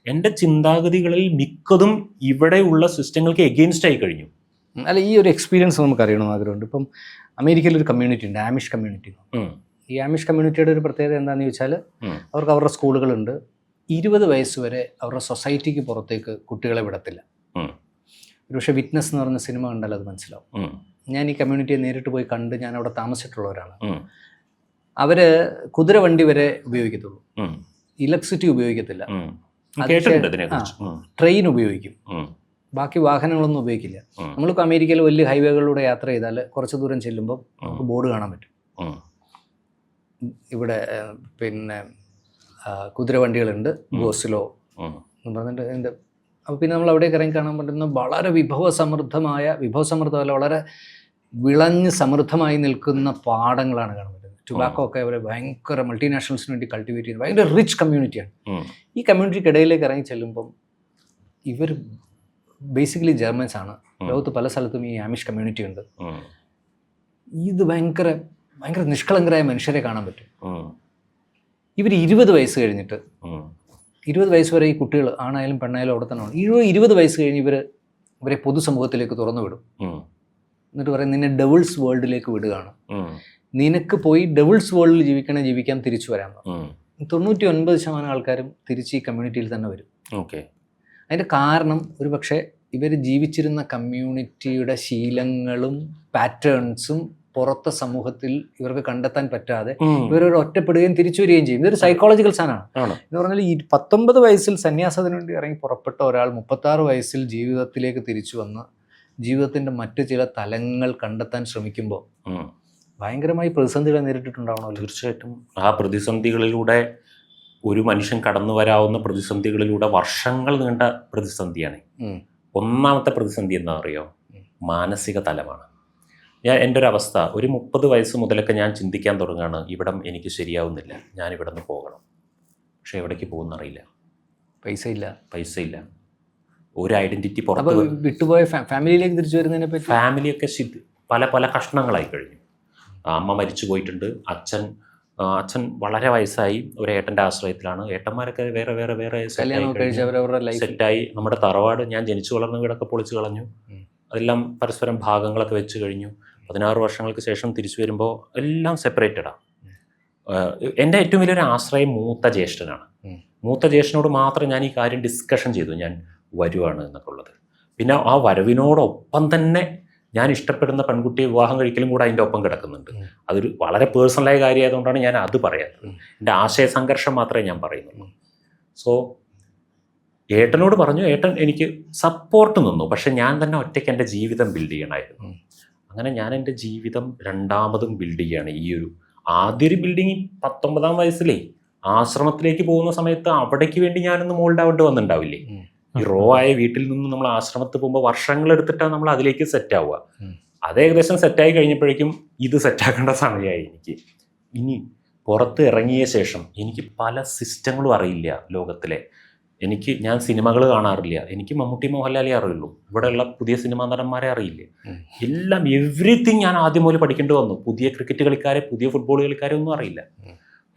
[SPEAKER 1] എൻ്റെ ചിന്താഗതികളിൽ മിക്കതും ഇവിടെയുള്ള സിസ്റ്റങ്ങൾക്ക് എഗെയിൻസ്റ്റ് ആയി കഴിഞ്ഞു.
[SPEAKER 2] അല്ല, ഈ ഒരു എക്സ്പീരിയൻസ് നമുക്ക് അറിയണമെന്ന് ആഗ്രഹമുണ്ട്. ഇപ്പം അമേരിക്കയിൽ ഒരു കമ്മ്യൂണിറ്റി ഉണ്ട്, ആമിഷ് കമ്മ്യൂണിറ്റി. ഈ ആമിഷ് കമ്മ്യൂണിറ്റിയുടെ ഒരു പ്രത്യേകത എന്താണെന്ന് ചോദിച്ചാൽ, അവർക്ക് അവരുടെ സ്കൂളുകളുണ്ട്. 20 വയസ്സ് വരെ അവരുടെ സൊസൈറ്റിക്ക് പുറത്തേക്ക് കുട്ടികളെ വിടത്തില്ല. പക്ഷേ വിറ്റ്നസ് എന്ന് പറഞ്ഞ സിനിമ കണ്ടാൽ അത് മനസ്സിലാവും. ഞാൻ ഈ കമ്മ്യൂണിറ്റിയെ നേരിട്ട് പോയി കണ്ട് ഞാൻ അവിടെ താമസിച്ചിട്ടുള്ളവരാണ്. അവർ കുതിരവണ്ടി വരെ ഉപയോഗിക്കത്തുള്ളൂ, ഇലക്ട്രിസിറ്റി ഉപയോഗിക്കത്തില്ല, ട്രെയിൻ ഉപയോഗിക്കും, ബാക്കി വാഹനങ്ങളൊന്നും ഉപയോഗിക്കില്ല. നമ്മളിപ്പോൾ അമേരിക്കയിൽ വലിയ ഹൈവേകളിലൂടെ യാത്ര ചെയ്താൽ കുറച്ച് ദൂരം ചെല്ലുമ്പോൾ നമുക്ക് ബോർഡ് കാണാൻ പറ്റും, ഇവിടെ പിന്നെ കുതിരവണ്ടികളുണ്ട്, ഗോസ്ലോ
[SPEAKER 1] ഉം.
[SPEAKER 2] എന്ന് പറഞ്ഞിട്ട് എൻ്റെ. അപ്പോൾ പിന്നെ നമ്മൾ അവിടേക്ക് ഇറങ്ങി കാണാൻ പറ്റുന്ന വളരെ വിഭവസമൃദ്ധമല്ല, വളരെ വിളഞ്ഞ് സമൃദ്ധമായി നിൽക്കുന്ന പാടങ്ങളാണ് കാണാൻ പറ്റുന്നത്. ടുബാക്കോ ഒക്കെ അവരെ ഭയങ്കര മൾട്ടിനാഷണൽസിന് വേണ്ടി കൾട്ടിവേറ്റ് ചെയ്യുന്നത് ഭയങ്കര റിച്ച് കമ്മ്യൂണിറ്റിയാണ്.
[SPEAKER 1] ഉം.
[SPEAKER 2] ഈ കമ്മ്യൂണിറ്റിക്കിടയിലേക്ക് ഇറങ്ങി ചെല്ലുമ്പം ഇവർ ബേസിക്കലി ജർമ്മൻസ് ആണ്. ലോകത്ത് പല സ്ഥലത്തും ഈ ആമിഷ് കമ്മ്യൂണിറ്റി ഉണ്ട്.
[SPEAKER 1] ഉം.
[SPEAKER 2] ഇത് ഭയങ്കര നിഷ്കളങ്കരായ മനുഷ്യരെ കാണാൻ പറ്റും.
[SPEAKER 1] ഉം.
[SPEAKER 2] ഇവർ 20 വയസ്സ് കഴിഞ്ഞിട്ട്,
[SPEAKER 1] ഉം.
[SPEAKER 2] 20 വയസ്സ് വരെ ഈ കുട്ടികൾ ആണായാലും പെണ്ണായാലും അവിടെ തന്നെ 20 വയസ്സ് കഴിഞ്ഞ് ഇവരെ പൊതുസമൂഹത്തിലേക്ക് തുറന്നു വിടും.
[SPEAKER 1] ഉം.
[SPEAKER 2] എന്നിട്ട് പറയും നിന്നെ ഡെവിൾസ് വേൾഡിലേക്ക് വിടുകയാണ്,
[SPEAKER 1] ഉം.
[SPEAKER 2] നിനക്ക് പോയി ഡെവിൾസ് വേൾഡിൽ ജീവിക്കാൻ തിരിച്ചു വരാൻ.
[SPEAKER 1] ഉം.
[SPEAKER 2] 99% ആൾക്കാരും തിരിച്ച് ഈ കമ്മ്യൂണിറ്റിയിൽ തന്നെ വരും.
[SPEAKER 1] ഓക്കെ.
[SPEAKER 2] അതിൻ്റെ കാരണം ഒരു പക്ഷേ ഇവർ ജീവിച്ചിരുന്ന കമ്മ്യൂണിറ്റിയുടെ ശീലങ്ങളും പാറ്റേൺസും പുറത്തെ സമൂഹത്തിൽ ഇവർക്ക് കണ്ടെത്താൻ പറ്റാതെ ഇവരൊരു ഒറ്റപ്പെടുകയും തിരിച്ചു വരികയും ചെയ്യും. ഇതൊരു സൈക്കോളജിക്കൽ സാധനമാണ്. എന്ന് പറഞ്ഞാൽ 19 വയസ്സിൽ സന്യാസത്തിന് വേണ്ടി ഇറങ്ങി പുറപ്പെട്ട ഒരാൾ 36 വയസ്സിൽ ജീവിതത്തിലേക്ക് തിരിച്ചു വന്ന് ജീവിതത്തിൻ്റെ മറ്റു ചില തലങ്ങൾ കണ്ടെത്താൻ ശ്രമിക്കുമ്പോൾ ഭയങ്കരമായി പ്രതിസന്ധികളെ നേരിട്ടിട്ടുണ്ടാവണമല്ലോ.
[SPEAKER 1] തീർച്ചയായിട്ടും ആ പ്രതിസന്ധികളിലൂടെ ഒരു മനുഷ്യൻ കടന്നു വരാവുന്ന പ്രതിസന്ധികളിലൂടെ വർഷങ്ങൾ നീണ്ട പ്രതിസന്ധിയാണ്. ഒന്നാമത്തെ പ്രതിസന്ധി എന്താ അറിയോ? മാനസിക തലമാണ്. എൻ്റെ ഒരു അവസ്ഥ, ഒരു 30 വയസ്സ് മുതലൊക്കെ ഞാൻ ചിന്തിക്കാൻ തുടങ്ങുകയാണ്, ഇവിടം എനിക്ക് ശരിയാവുന്നില്ല, ഞാൻ ഇവിടെ നിന്ന് പോകണം. പക്ഷെ എവിടേക്ക് പോകുന്നറിയില്ല, പൈസ ഇല്ല, ഒരു ഐഡൻറ്റിറ്റി പുറത്ത്.
[SPEAKER 2] വിട്ടുപോയ ഫാമിലിയിലേക്ക് തിരിച്ചു വരുന്നതിനെ പറ്റി
[SPEAKER 1] ഫാമിലിയൊക്കെ പല കഷ്ണങ്ങളായി കഴിഞ്ഞു. അമ്മ മരിച്ചു പോയിട്ടുണ്ട്, അച്ഛൻ വളരെ വയസ്സായി, ഒരു ഏട്ടൻ്റെ ആശ്രയത്തിലാണ്. ഏട്ടന്മാരൊക്കെ വേറെ സെറ്റായി. നമ്മുടെ തറവാട്, ഞാൻ ജനിച്ചു വളർന്ന വീടൊക്കെ പൊളിച്ചു കളഞ്ഞു. അതെല്ലാം പരസ്പരം ഭാഗങ്ങളൊക്കെ വെച്ച് കഴിഞ്ഞു. 16 വർഷങ്ങൾക്ക് ശേഷം തിരിച്ചു വരുമ്പോൾ എല്ലാം സെപ്പറേറ്റഡാണ്. എൻ്റെ ഏറ്റവും വലിയൊരു ആശ്രയം മൂത്ത ജ്യേഷ്ഠനാണ്. മൂത്ത ജ്യേഷ്ഠനോട് മാത്രം ഞാൻ ഈ കാര്യം ഡിസ്കഷൻ ചെയ്തു, ഞാൻ വരുവാണ് എന്നൊക്കെ ഉള്ളത്. പിന്നെ ആ വരവിനോടൊപ്പം തന്നെ ഞാൻ ഇഷ്ടപ്പെടുന്ന പെൺകുട്ടിയെ വിവാഹം കഴിക്കലും കൂടെ അതിൻ്റെ ഒപ്പം കിടക്കുന്നുണ്ട്. അതൊരു വളരെ പേഴ്സണലായ കാര്യമായതുകൊണ്ടാണ് ഞാൻ അത് പറയാത്തത്. എൻ്റെ ആശയ സംഘർഷം മാത്രമേ ഞാൻ പറയുന്നുള്ളൂ. സോ ഏട്ടനോട് പറഞ്ഞു, ഏട്ടൻ എനിക്ക് സപ്പോർട്ട് നിന്നു. പക്ഷെ ഞാൻ തന്നെ ഒറ്റയ്ക്ക് എൻ്റെ ജീവിതം ബിൽഡ് ചെയ്യണമായിരുന്നു. അങ്ങനെ ഞാൻ എൻ്റെ ജീവിതം രണ്ടാമതും ബിൽഡ് ചെയ്യുകയാണ്. ഈ ഒരു ആദ്യൊരു ബിൽഡിങ് 19-ാം വയസ്സിലേ ആശ്രമത്തിലേക്ക് പോകുന്ന സമയത്ത് അവിടേക്ക് വേണ്ടി ഞാനൊന്ന് മോൾഡ് ആവേണ്ടി വന്നിട്ടുണ്ടാവില്ലേ. ഈ റോ ആയ വീട്ടിൽ നിന്ന് നമ്മൾ ആശ്രമത്തിൽ പോകുമ്പോൾ വർഷങ്ങളെടുത്തിട്ടാണ് നമ്മൾ അതിലേക്ക് സെറ്റ് ആവുക. അത് ഏകദേശം സെറ്റായി കഴിഞ്ഞപ്പോഴേക്കും ഇത് സെറ്റാക്കേണ്ട സമയമായി എനിക്ക്. ഇനി പുറത്ത് ഇറങ്ങിയ ശേഷം എനിക്ക് പല സിസ്റ്റങ്ങളും അറിയില്ല ലോകത്തിലെ. ഞാൻ സിനിമകൾ കാണാറില്ല. എനിക്ക് മമ്മൂട്ടി മോഹൻലാലേ അറിയുള്ളൂ. ഇവിടെയുള്ള പുതിയ സിനിമാ നടന്മാരെ അറിയില്ല. എല്ലാം എവ്രിതിങ് ഞാൻ ആദ്യം മുതൽ പഠിക്കേണ്ടി വന്നു. പുതിയ ക്രിക്കറ്റ് കളിക്കാരെ, പുതിയ ഫുട്ബോൾ കളിക്കാരെ ഒന്നും അറിയില്ല.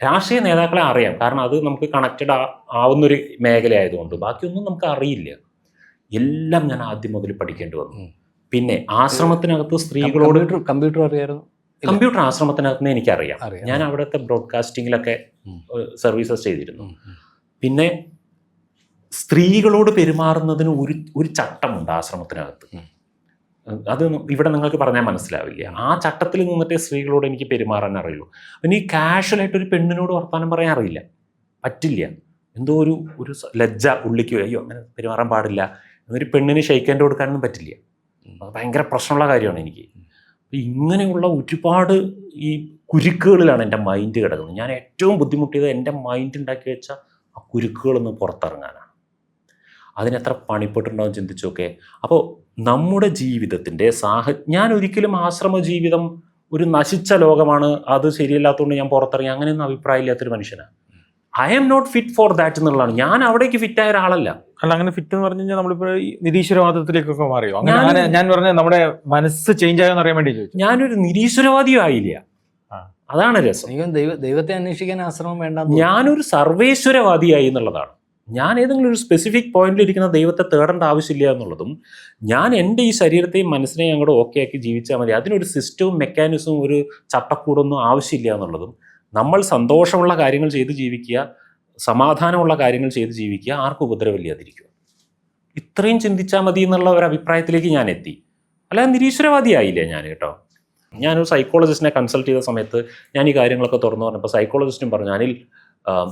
[SPEAKER 1] രാഷ്ട്രീയ നേതാക്കളെ അറിയാം, കാരണം അത് നമുക്ക് കണക്റ്റഡ് ആവുന്നൊരു മേഖലയായതുകൊണ്ട്. ബാക്കിയൊന്നും നമുക്ക് അറിയില്ല. എല്ലാം ഞാൻ ആദ്യം മുതൽ പഠിക്കേണ്ടി വന്നു. പിന്നെ ആശ്രമത്തിനകത്ത് സ്ത്രീകളോട് കമ്പ്യൂട്ടർ ആശ്രമത്തിനകത്ത് എനിക്കറിയാം. ഞാൻ അവിടുത്തെ ബ്രോഡ്കാസ്റ്റിങ്ങിലൊക്കെ സർവീസസ് ചെയ്തിരുന്നു. പിന്നെ സ്ത്രീകളോട് പെരുമാറുന്നതിന് ഒരു ചട്ടമുണ്ട് ആശ്രമത്തിനകത്ത്. അത് ഇവിടെ നിങ്ങൾക്ക് പറഞ്ഞാൽ മനസ്സിലാവില്ല. ആ ചട്ടത്തിൽ നിന്നിട്ടേ സ്ത്രീകളോട് എനിക്ക് പെരുമാറാൻ അറിയുള്ളൂ. പിന്നെ ഈ കാഷ്വലായിട്ട് ഒരു പെണ്ണിനോട് വർത്തമാനം പറയാൻ അറിയില്ല, പറ്റില്ല. എന്തോ ഒരു ലജ്ജ ഉള്ളിക്ക്, അയ്യോ അങ്ങനെ പെരുമാറാൻ പാടില്ല, എന്നൊരു പെണ്ണിന് ഷെയ്ക്കാൻ്റെ കൊടുക്കാനൊന്നും പറ്റില്ല. അത് ഭയങ്കര പ്രശ്നമുള്ള കാര്യമാണ് എനിക്ക്. ഇങ്ങനെയുള്ള ഒരുപാട് ഈ കുരുക്കുകളിലാണ് എൻ്റെ മൈൻഡ് കിടക്കുന്നത്. ഞാൻ ഏറ്റവും ബുദ്ധിമുട്ടിയത് എൻ്റെ മൈൻഡ് ഉണ്ടാക്കി വെച്ച ആ കുരുക്കുകളൊന്ന് പുറത്തിറങ്ങാനാണ്. അതിനെത്ര പണിപ്പെട്ടുണ്ടാവും ചിന്തിച്ചു നോക്കെ. അപ്പോൾ നമ്മുടെ ജീവിതത്തിൻ്റെ ഞാൻ ഒരിക്കലും ആശ്രമ ജീവിതം ഒരു നശിച്ച ലോകമാണ്, അത് ശരിയല്ലാത്തതുകൊണ്ട് ഞാൻ പുറത്തിറങ്ങി, അങ്ങനെയൊന്നും അഭിപ്രായമില്ലാത്തൊരു മനുഷ്യനാണ്. I am not fit for that എന്നുള്ളതാണ്. ഞാൻ അവിടേക്ക് ഫിറ്റായ ഒരാളല്ല.
[SPEAKER 3] അല്ല, അങ്ങനെ ഫിറ്റ് എന്ന് പറഞ്ഞു കഴിഞ്ഞാൽ നമ്മളിപ്പോൾ നിരീശ്വരവാദത്തിലേക്കൊക്കെ മാറിയോ? അങ്ങനെ ഞാൻ പറഞ്ഞ നമ്മുടെ മനസ്സ് ചേഞ്ച് ആയോ എന്ന് അറിയാൻ വേണ്ടി ചോദിച്ചു.
[SPEAKER 1] ഞാനൊരു നിരീശ്വരവാദിയും ആയില്ല, അതാണ് രസം.
[SPEAKER 2] ദൈവത്തെ അന്വേഷിക്കാൻ ആശ്രമം വേണ്ട.
[SPEAKER 1] ഞാനൊരു സർവേശ്വരവാദിയായി എന്നുള്ളതാണ്. ഞാൻ ഏതെങ്കിലും ഒരു സ്പെസിഫിക് പോയിന്റിലിരിക്കുന്ന ദൈവത്തെ തേടേണ്ട ആവശ്യമില്ല എന്നുള്ളതും, ഞാൻ എൻ്റെ ഈ ശരീരത്തെയും മനസ്സിനെയും അങ്ങോട്ട് ഓക്കെ ആക്കി ജീവിച്ചാൽ മതി, അതിനൊരു സിസ്റ്റവും മെക്കാനിസവും ഒരു ചട്ടക്കൂടൊന്നും ആവശ്യമില്ല എന്നുള്ളതും, നമ്മൾ സന്തോഷമുള്ള കാര്യങ്ങൾ ചെയ്ത് ജീവിക്കുക, സമാധാനമുള്ള കാര്യങ്ങൾ ചെയ്ത് ജീവിക്കുക, ആർക്കും ഉപദ്രവമില്ലാതിരിക്കുക, ഇത്രയും ചിന്തിച്ചാൽ മതി എന്നുള്ള ഒരു അഭിപ്രായത്തിലേക്ക് ഞാൻ എത്തി. അല്ലാതെ നിരീശ്വരവാദിയായില്ല ഞാൻ കേട്ടോ. ഞാനൊരു സൈക്കോളജിസ്റ്റിനെ കൺസൾട്ട് ചെയ്ത സമയത്ത് ഞാൻ ഈ കാര്യങ്ങളൊക്കെ തുറന്നു പറഞ്ഞപ്പോൾ സൈക്കോളജിസ്റ്റും പറഞ്ഞു, അനിൽ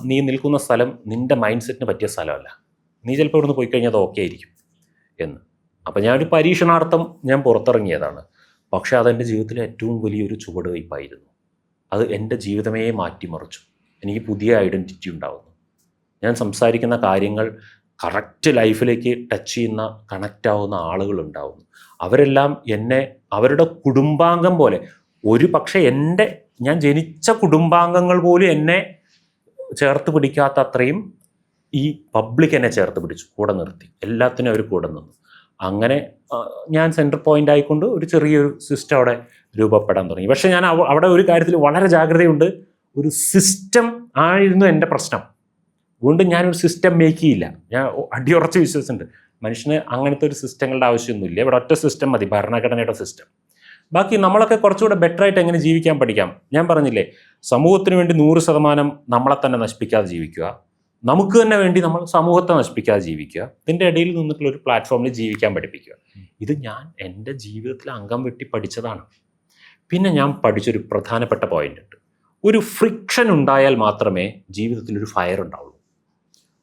[SPEAKER 1] നീ നിൽക്കുന്ന സ്ഥലം നിൻ്റെ മൈൻഡ് സെറ്റിന് പറ്റിയ സ്ഥലമല്ല, നീ ചിലപ്പോൾ ഇവിടുന്ന് പോയി കഴിഞ്ഞാൽ അത് ഓക്കെ ആയിരിക്കും എന്ന്. അപ്പോൾ ഞാനൊരു പരീക്ഷണാർത്ഥം ഞാൻ പുറത്തിറങ്ങിയതാണ്. പക്ഷേ അതെൻ്റെ ജീവിതത്തിലെ ഏറ്റവും വലിയൊരു ചുവടുവയ്പ്പായിരുന്നു. അത് എൻ്റെ ജീവിതമേ മാറ്റിമറിച്ചു. എനിക്ക് പുതിയ ഐഡൻറ്റിറ്റി ഉണ്ടാകുന്നു. ഞാൻ സംസാരിക്കുന്ന കാര്യങ്ങൾ കറക്റ്റ് ലൈഫിലേക്ക് ടച്ച് ചെയ്യുന്ന, കണക്റ്റ് ആവുന്ന ആളുകളുണ്ടാവുന്നു. അവരെല്ലാം എന്നെ അവരുടെ കുടുംബാംഗം പോലെ, ഒരു പക്ഷേ ഞാൻ ജനിച്ച കുടുംബാംഗങ്ങൾ പോലും എന്നെ ചേർത്ത് പിടിക്കാത്ത അത്രയും ഈ പബ്ലിക് എന്നെ ചേർത്ത് പിടിച്ചു, കൂടെ നിർത്തി, എല്ലാത്തിനും അവർ കൂടെ നിന്നു. അങ്ങനെ ഞാൻ സെൻറ്റർ പോയിൻ്റ് ആയിക്കൊണ്ട് ഒരു ചെറിയൊരു സിസ്റ്റം അവിടെ രൂപപ്പെടാൻ തുടങ്ങി. പക്ഷേ ഞാൻ അവിടെ ഒരു കാര്യത്തിൽ വളരെ ജാഗ്രതയുണ്ട്. ഒരു സിസ്റ്റം ആയിരുന്നു എൻ്റെ പ്രശ്നം. അതുകൊണ്ട് ഞാനൊരു സിസ്റ്റം മേക്ക് ചെയ്യില്ല. ഞാൻ അടിയുറച്ച് വിശ്വസിച്ചിട്ടുണ്ട് മനുഷ്യന് അങ്ങനത്തെ ഒരു സിസ്റ്റങ്ങളുടെ ആവശ്യമൊന്നുമില്ല. ഇവിടെ ഒറ്റ സിസ്റ്റം മതി, ഭരണഘടനയുടെ സിസ്റ്റം. ബാക്കി നമ്മളൊക്കെ കുറച്ചുകൂടെ ബെറ്ററായിട്ട് എങ്ങനെ ജീവിക്കാൻ പഠിക്കാം. ഞാൻ പറഞ്ഞില്ലേ, സമൂഹത്തിന് വേണ്ടി 100% നമ്മളെ തന്നെ നശിപ്പിക്കാതെ ജീവിക്കുക, നമുക്ക് തന്നെ വേണ്ടി നമ്മൾ സമൂഹത്തെ നശിപ്പിക്കാതെ ജീവിക്കുക, ഇതിൻ്റെ ഇടയിൽ നിന്നിട്ടുള്ള ഒരു പ്ലാറ്റ്ഫോമിൽ ജീവിക്കാൻ പഠിപ്പിക്കുക. ഇത് ഞാൻ എൻ്റെ ജീവിതത്തിൽ അംഗം വെട്ടി പഠിച്ചതാണ്. പിന്നെ ഞാൻ പഠിച്ചൊരു പ്രധാനപ്പെട്ട പോയിന്റ് ഉണ്ട്. ഒരു ഫ്രിക്ഷൻ ഉണ്ടായാൽ മാത്രമേ ജീവിതത്തിലൊരു ഫയർ ഉണ്ടാവുള്ളൂ.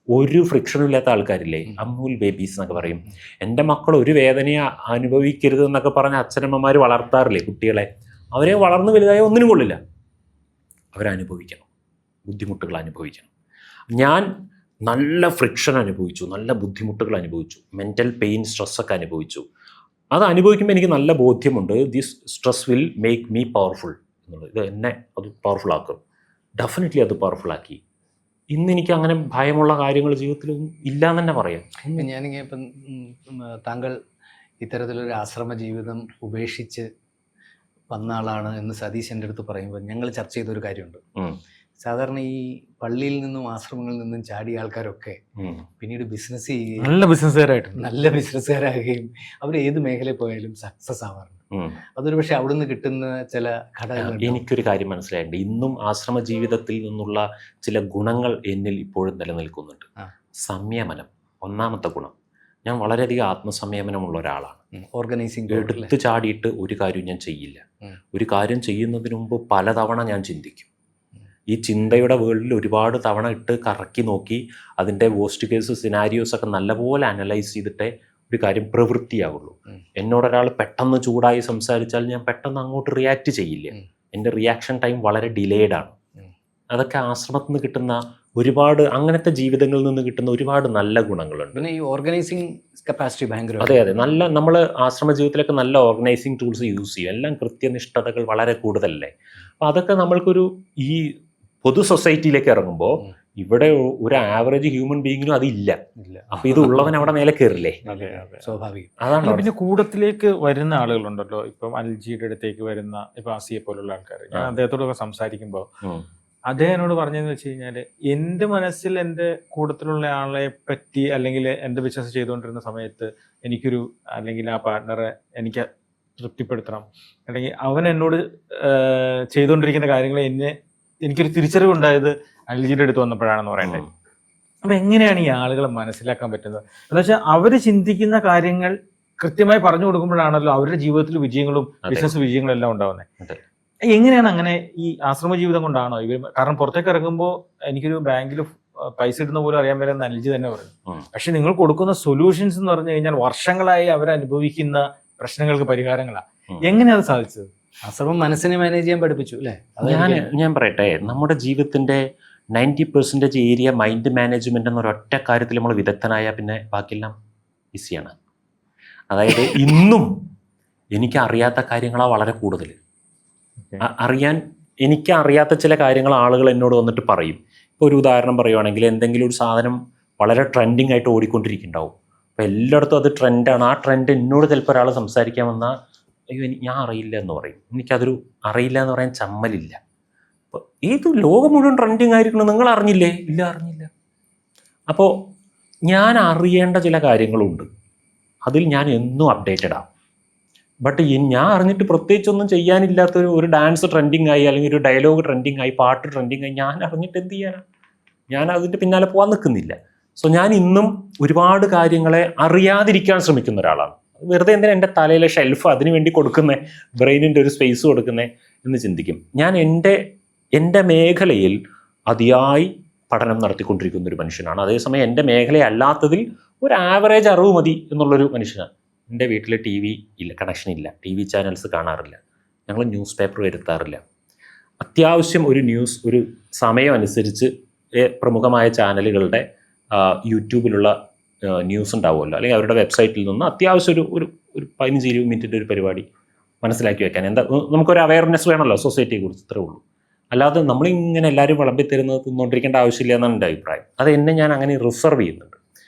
[SPEAKER 1] ഒരു ഫ്രിക്ഷനും ഇല്ലാത്ത ആൾക്കാരില്ലേ, അമൂൽ ബേബീസ് എന്നൊക്കെ പറയും. എൻ്റെ മക്കൾ ഒരു വേദനയെ അനുഭവിക്കരുത് എന്നൊക്കെ പറഞ്ഞ് അച്ഛനമ്മമാർ വളർത്താറില്ലേ കുട്ടികളെ. അവരെ വളർന്നു വലുതായ ഒന്നിനും കൊള്ളില്ല. അവരനുഭവിക്കണം, ബുദ്ധിമുട്ടുകൾ അനുഭവിക്കണം. ഞാൻ നല്ല ഫ്രിക്ഷൻ അനുഭവിച്ചു, നല്ല ബുദ്ധിമുട്ടുകൾ അനുഭവിച്ചു, മെൻ്റൽ പെയിൻ, സ്ട്രെസ്സൊക്കെ അനുഭവിച്ചു. അത് അനുഭവിക്കുമ്പോൾ എനിക്ക് നല്ല ബോധ്യമുണ്ട്, this stress will make me powerful എന്നുള്ളത്. ഇത് എന്നെ അത് പവർഫുൾ ആക്കും. ഡെഫിനറ്റ്ലി അത് പവർഫുൾ ആക്കി. ഇന്ന് എനിക്ക് അങ്ങനെ ഭയമുള്ള കാര്യങ്ങൾ ജീവിതത്തിലൊന്നും ഇല്ല എന്ന് തന്നെ പറയാം.
[SPEAKER 2] ഞാനിങ്ങനെ ഇപ്പം താങ്കൾ ഇത്തരത്തിലൊരു ആശ്രമ ജീവിതം ഉപേക്ഷിച്ച് വന്ന ആളാണ് എന്ന് സതീശ് എൻ്റെ അടുത്ത് പറയുമ്പോൾ ഞങ്ങൾ ചർച്ച ചെയ്തൊരു കാര്യമുണ്ട്. സാധാരണ ഈ പള്ളിയിൽ നിന്നും ആശ്രമങ്ങളിൽ നിന്നും ചാടിയ ആൾക്കാരൊക്കെ പിന്നീട് ബിസിനസ് ചെയ്യുകയും നല്ല ബിസിനസ്സുകാരാകുകയും അവർ ഏത് മേഖലയിൽ പോയാലും സക്സസ് ആവാറുണ്ട്. അതൊരു പക്ഷെ അവിടുന്ന് കിട്ടുന്ന ചില ഘടകങ്ങൾ.
[SPEAKER 1] എനിക്കൊരു കാര്യം മനസ്സിലായിട്ടുണ്ട്. ഇന്നും ആശ്രമ ജീവിതത്തിൽ നിന്നുള്ള ചില ഗുണങ്ങൾ എന്നിൽ ഇപ്പോഴും നിലനിൽക്കുന്നുണ്ട്. സംയമനം ഒന്നാമത്തെ ഗുണം. ഞാൻ വളരെയധികം ആത്മസംയമനമുള്ള ഒരാളാണ്.
[SPEAKER 2] ഓർഗനൈസിങ്
[SPEAKER 1] എടുത്ത് ചാടിയിട്ട് ഒരു കാര്യം ഞാൻ ചെയ്യില്ല. ഒരു കാര്യം ചെയ്യുന്നതിന് മുമ്പ് പലതവണ ഞാൻ ചിന്തിക്കും. ഈ ചിന്തയുടെ വേൾഡിൽ ഒരുപാട് തവണ ഇട്ട് കറക്കി നോക്കി അതിൻ്റെ വേസ്റ്റ് കേസ് സിനാരിയോസ് ഒക്കെ നല്ലപോലെ അനലൈസ് ചെയ്തിട്ടേ ഒരു കാര്യം പ്രവൃത്തിയാവുള്ളൂ. എന്നോടൊരാൾ പെട്ടെന്ന് ചൂടായി സംസാരിച്ചാൽ ഞാൻ പെട്ടെന്ന് അങ്ങോട്ട് റിയാക്ട് ചെയ്യില്ല. എൻ്റെ റിയാക്ഷൻ ടൈം വളരെ ഡിലേഡാണ്. അതൊക്കെ ആശ്രമത്തിൽ നിന്ന് കിട്ടുന്ന ഒരുപാട്, അങ്ങനത്തെ ജീവിതങ്ങളിൽ നിന്ന് കിട്ടുന്ന ഒരുപാട് നല്ല ഗുണങ്ങളുണ്ട്.
[SPEAKER 2] പിന്നെ ഈ ഓർഗനൈസിങ് കപ്പാസിറ്റി ഭയങ്കര.
[SPEAKER 1] അതെ, നല്ല നമ്മൾ ആശ്രമ ജീവിതത്തിലൊക്കെ നല്ല ഓർഗനൈസിങ് ടൂൾസ് യൂസ് ചെയ്യും. എല്ലാം കൃത്യനിഷ്ഠതകൾ വളരെ കൂടുതലല്ലേ. അപ്പോൾ അതൊക്കെ നമ്മൾക്കൊരു ഈ പൊതു സൊസൈറ്റിയിലേക്ക് ഇറങ്ങുമ്പോൾ ഇവിടെ ഒരു ആവറേജ് ഹ്യൂമൻ ബീയിങ്ങിനും അതില്ല. അപ്പൊ ഇത് ഉള്ളവൻ അവിടെ മേലെ കയറില്ലേ,
[SPEAKER 2] സ്വാഭാവികം.
[SPEAKER 1] അതാണ്.
[SPEAKER 3] പിന്നെ കൂടത്തിലേക്ക് വരുന്ന ആളുകളുണ്ടല്ലോ, ഇപ്പം അൽജിയുടെ അടുത്തേക്ക് വരുന്ന ഇപ്പൊ ആസിയെ പോലുള്ള ആൾക്കാർ, ഞാൻ അദ്ദേഹത്തോടൊക്കെ സംസാരിക്കുമ്പോൾ അദ്ദേഹം എന്നോട് പറഞ്ഞതെന്ന് വെച്ച് കഴിഞ്ഞാല്, എൻ്റെ മനസ്സിൽ എൻ്റെ കൂട്ടത്തിലുള്ള ആളെ പറ്റി അല്ലെങ്കിൽ എൻ്റെ ബിസിനസ് ചെയ്തുകൊണ്ടിരുന്ന സമയത്ത് എനിക്കൊരു, അല്ലെങ്കിൽ ആ പാർട്ട്ണറെ എനിക്ക് തൃപ്തിപ്പെടുത്തണം, അല്ലെങ്കിൽ അവൻ എന്നോട് ചെയ്തുകൊണ്ടിരിക്കുന്ന കാര്യങ്ങൾ എനിക്കൊരു തിരിച്ചറിവുണ്ടായത് അൽജിയുടെ അടുത്ത് വന്നപ്പോഴാണെന്ന് പറയണ്ടേ. അപ്പൊ എങ്ങനെയാണ് ഈ ആളുകളെ മനസ്സിലാക്കാൻ പറ്റുന്നത്? എന്ന് വെച്ചാൽ അവര് ചിന്തിക്കുന്ന കാര്യങ്ങൾ കൃത്യമായി പറഞ്ഞു കൊടുക്കുമ്പോഴാണല്ലോ അവരുടെ ജീവിതത്തിൽ വിജയങ്ങളും ബിസിനസ് വിജയങ്ങളും എല്ലാം ഉണ്ടാവുന്നത്. എങ്ങനെയാണ് അങ്ങനെ ഈ ആശ്രമ ജീവിതം കൊണ്ടാണോ ഇവർ? കാരണം പുറത്തേക്ക് ഇറങ്ങുമ്പോൾ എനിക്കൊരു ബാങ്കിൽ പൈസ ഇടുന്ന പോലും അറിയാൻ പറ്റുന്ന അൽജി തന്നെ പറഞ്ഞു. പക്ഷെ നിങ്ങൾ കൊടുക്കുന്ന സൊല്യൂഷൻസ് എന്ന് പറഞ്ഞു കഴിഞ്ഞാൽ വർഷങ്ങളായി അവരനുഭവിക്കുന്ന പ്രശ്നങ്ങൾക്ക് പരിഹാരങ്ങളാണ്. എങ്ങനെ അത് സാധിച്ചത്?
[SPEAKER 2] ആശ്രമം മനസ്സിനെ മാനേജ് ചെയ്യാൻ പഠിപ്പിച്ചു അല്ലേ?
[SPEAKER 1] ഞാൻ പറയട്ടെ, നമ്മുടെ ജീവിതത്തിന്റെ 90% ഏരിയ മൈൻഡ് മാനേജ്മെന്റ് എന്നൊരൊറ്റ കാര്യത്തിൽ നമ്മൾ വിദഗ്ധനായ പിന്നെ ബാക്കിയെല്ലാം ഈസിയാണ്. അതായത് ഇന്നും എനിക്ക് അറിയാത്ത കാര്യങ്ങളാണ് വളരെ കൂടുതൽ. എനിക്ക് അറിയാത്ത ചില കാര്യങ്ങൾ ആളുകൾ എന്നോട് വന്നിട്ട് പറയും. ഇപ്പോൾ ഒരു ഉദാഹരണം പറയുവാണെങ്കിൽ, എന്തെങ്കിലും ഒരു സാധനം വളരെ ട്രെൻഡിങ് ആയിട്ട് ഓടിക്കൊണ്ടിരിക്കുന്നുണ്ടാവും. അപ്പോൾ എല്ലായിടത്തും അത് ട്രെൻഡാണ്. ആ ട്രെൻഡ് എന്നോട് ചിലപ്പോൾ ഒരാൾ സംസാരിക്കാൻ വന്നാൽ, അയ്യോ ഞാൻ അറിയില്ല എന്ന് പറയും. എനിക്കതൊരു അറിയില്ല എന്ന് പറയാൻ ചമ്മലില്ല. അപ്പോൾ ഇത് ലോകം മുഴുവൻ ട്രെൻഡിങ് ആയിരിക്കണം, നിങ്ങൾ അറിഞ്ഞില്ലേ? ഇല്ല, അറിഞ്ഞില്ല. അപ്പോൾ ഞാൻ അറിയേണ്ട ചില കാര്യങ്ങളുണ്ട്, അതിൽ ഞാൻ എന്നും അപ്ഡേറ്റഡ് ആവും. ബട്ട് ഞാൻ അറിഞ്ഞിട്ട് പ്രത്യേകിച്ചൊന്നും ചെയ്യാനില്ലാത്തൊരു ഡാൻസ് ട്രെൻഡിങ് ആയി, അല്ലെങ്കിൽ ഒരു ഡയലോഗ് ട്രെൻഡിങ് ആയി, പാട്ട് ട്രെൻഡിങ് ആയി, ഞാൻ അറിഞ്ഞിട്ട് എന്ത് ചെയ്യാനാണ്? ഞാൻ അതിൻ്റെ പിന്നാലെ പോകാൻ നിൽക്കുന്നില്ല. സോ ഞാൻ ഇന്നും ഒരുപാട് കാര്യങ്ങളെ അറിയാതിരിക്കാൻ ശ്രമിക്കുന്ന ഒരാളാണ്. വെറുതെ എന്തിനാ എൻ്റെ തലയിലെ ഷെൽഫ് അതിനു വേണ്ടി കൊടുക്കുന്നേ, ബ്രെയിനിൻ്റെ ഒരു സ്പേസ് കൊടുക്കുന്നേ എന്ന് ചിന്തിക്കും. ഞാൻ എൻ്റെ മേഖലയിൽ അതിയായി പഠനം നടത്തിക്കൊണ്ടിരിക്കുന്ന ഒരു മനുഷ്യനാണ്. അതേസമയം എൻ്റെ മേഖലയല്ലാത്തതിൽ ഒരു ആവറേജ് അറിവ് മതി എന്നുള്ളൊരു മനുഷ്യനാണ്. എൻ്റെ വീട്ടിൽ TV ഇല്ല, കണക്ഷൻ ഇല്ല, TV ചാനൽസ് കാണാറില്ല, ഞങ്ങൾ ന്യൂസ് പേപ്പർ വരുത്താറില്ല. അത്യാവശ്യം ഒരു ന്യൂസ് ഒരു സമയം അനുസരിച്ച് പ്രമുഖമായ ചാനലുകളുടെ യൂട്യൂബിലുള്ള ന്യൂസ് ഉണ്ടാവുമല്ലോ, അല്ലെങ്കിൽ അവരുടെ വെബ്സൈറ്റിൽ നിന്ന് അത്യാവശ്യം ഒരു 15-20 മിനിറ്റിൻ്റെ ഒരു പരിപാടി മനസ്സിലാക്കി വെക്കാൻ. എന്താ, നമുക്കൊരു അവയർനെസ് വേണമല്ലോ സൊസൈറ്റിയെ കുറിച്ച്, ഇത്രേ ഉള്ളൂ. അല്ലാതെ നമ്മളിങ്ങനെ എല്ലാവരും വിളമ്പിത്തരുന്നത് തിന്നുകൊണ്ടിരിക്കേണ്ട ആവശ്യമില്ല എന്നാണ് എൻ്റെ അഭിപ്രായം. അത് എന്നെ ഞാൻ അങ്ങനെ റിസർവ് ചെയ്യുന്നുണ്ട്.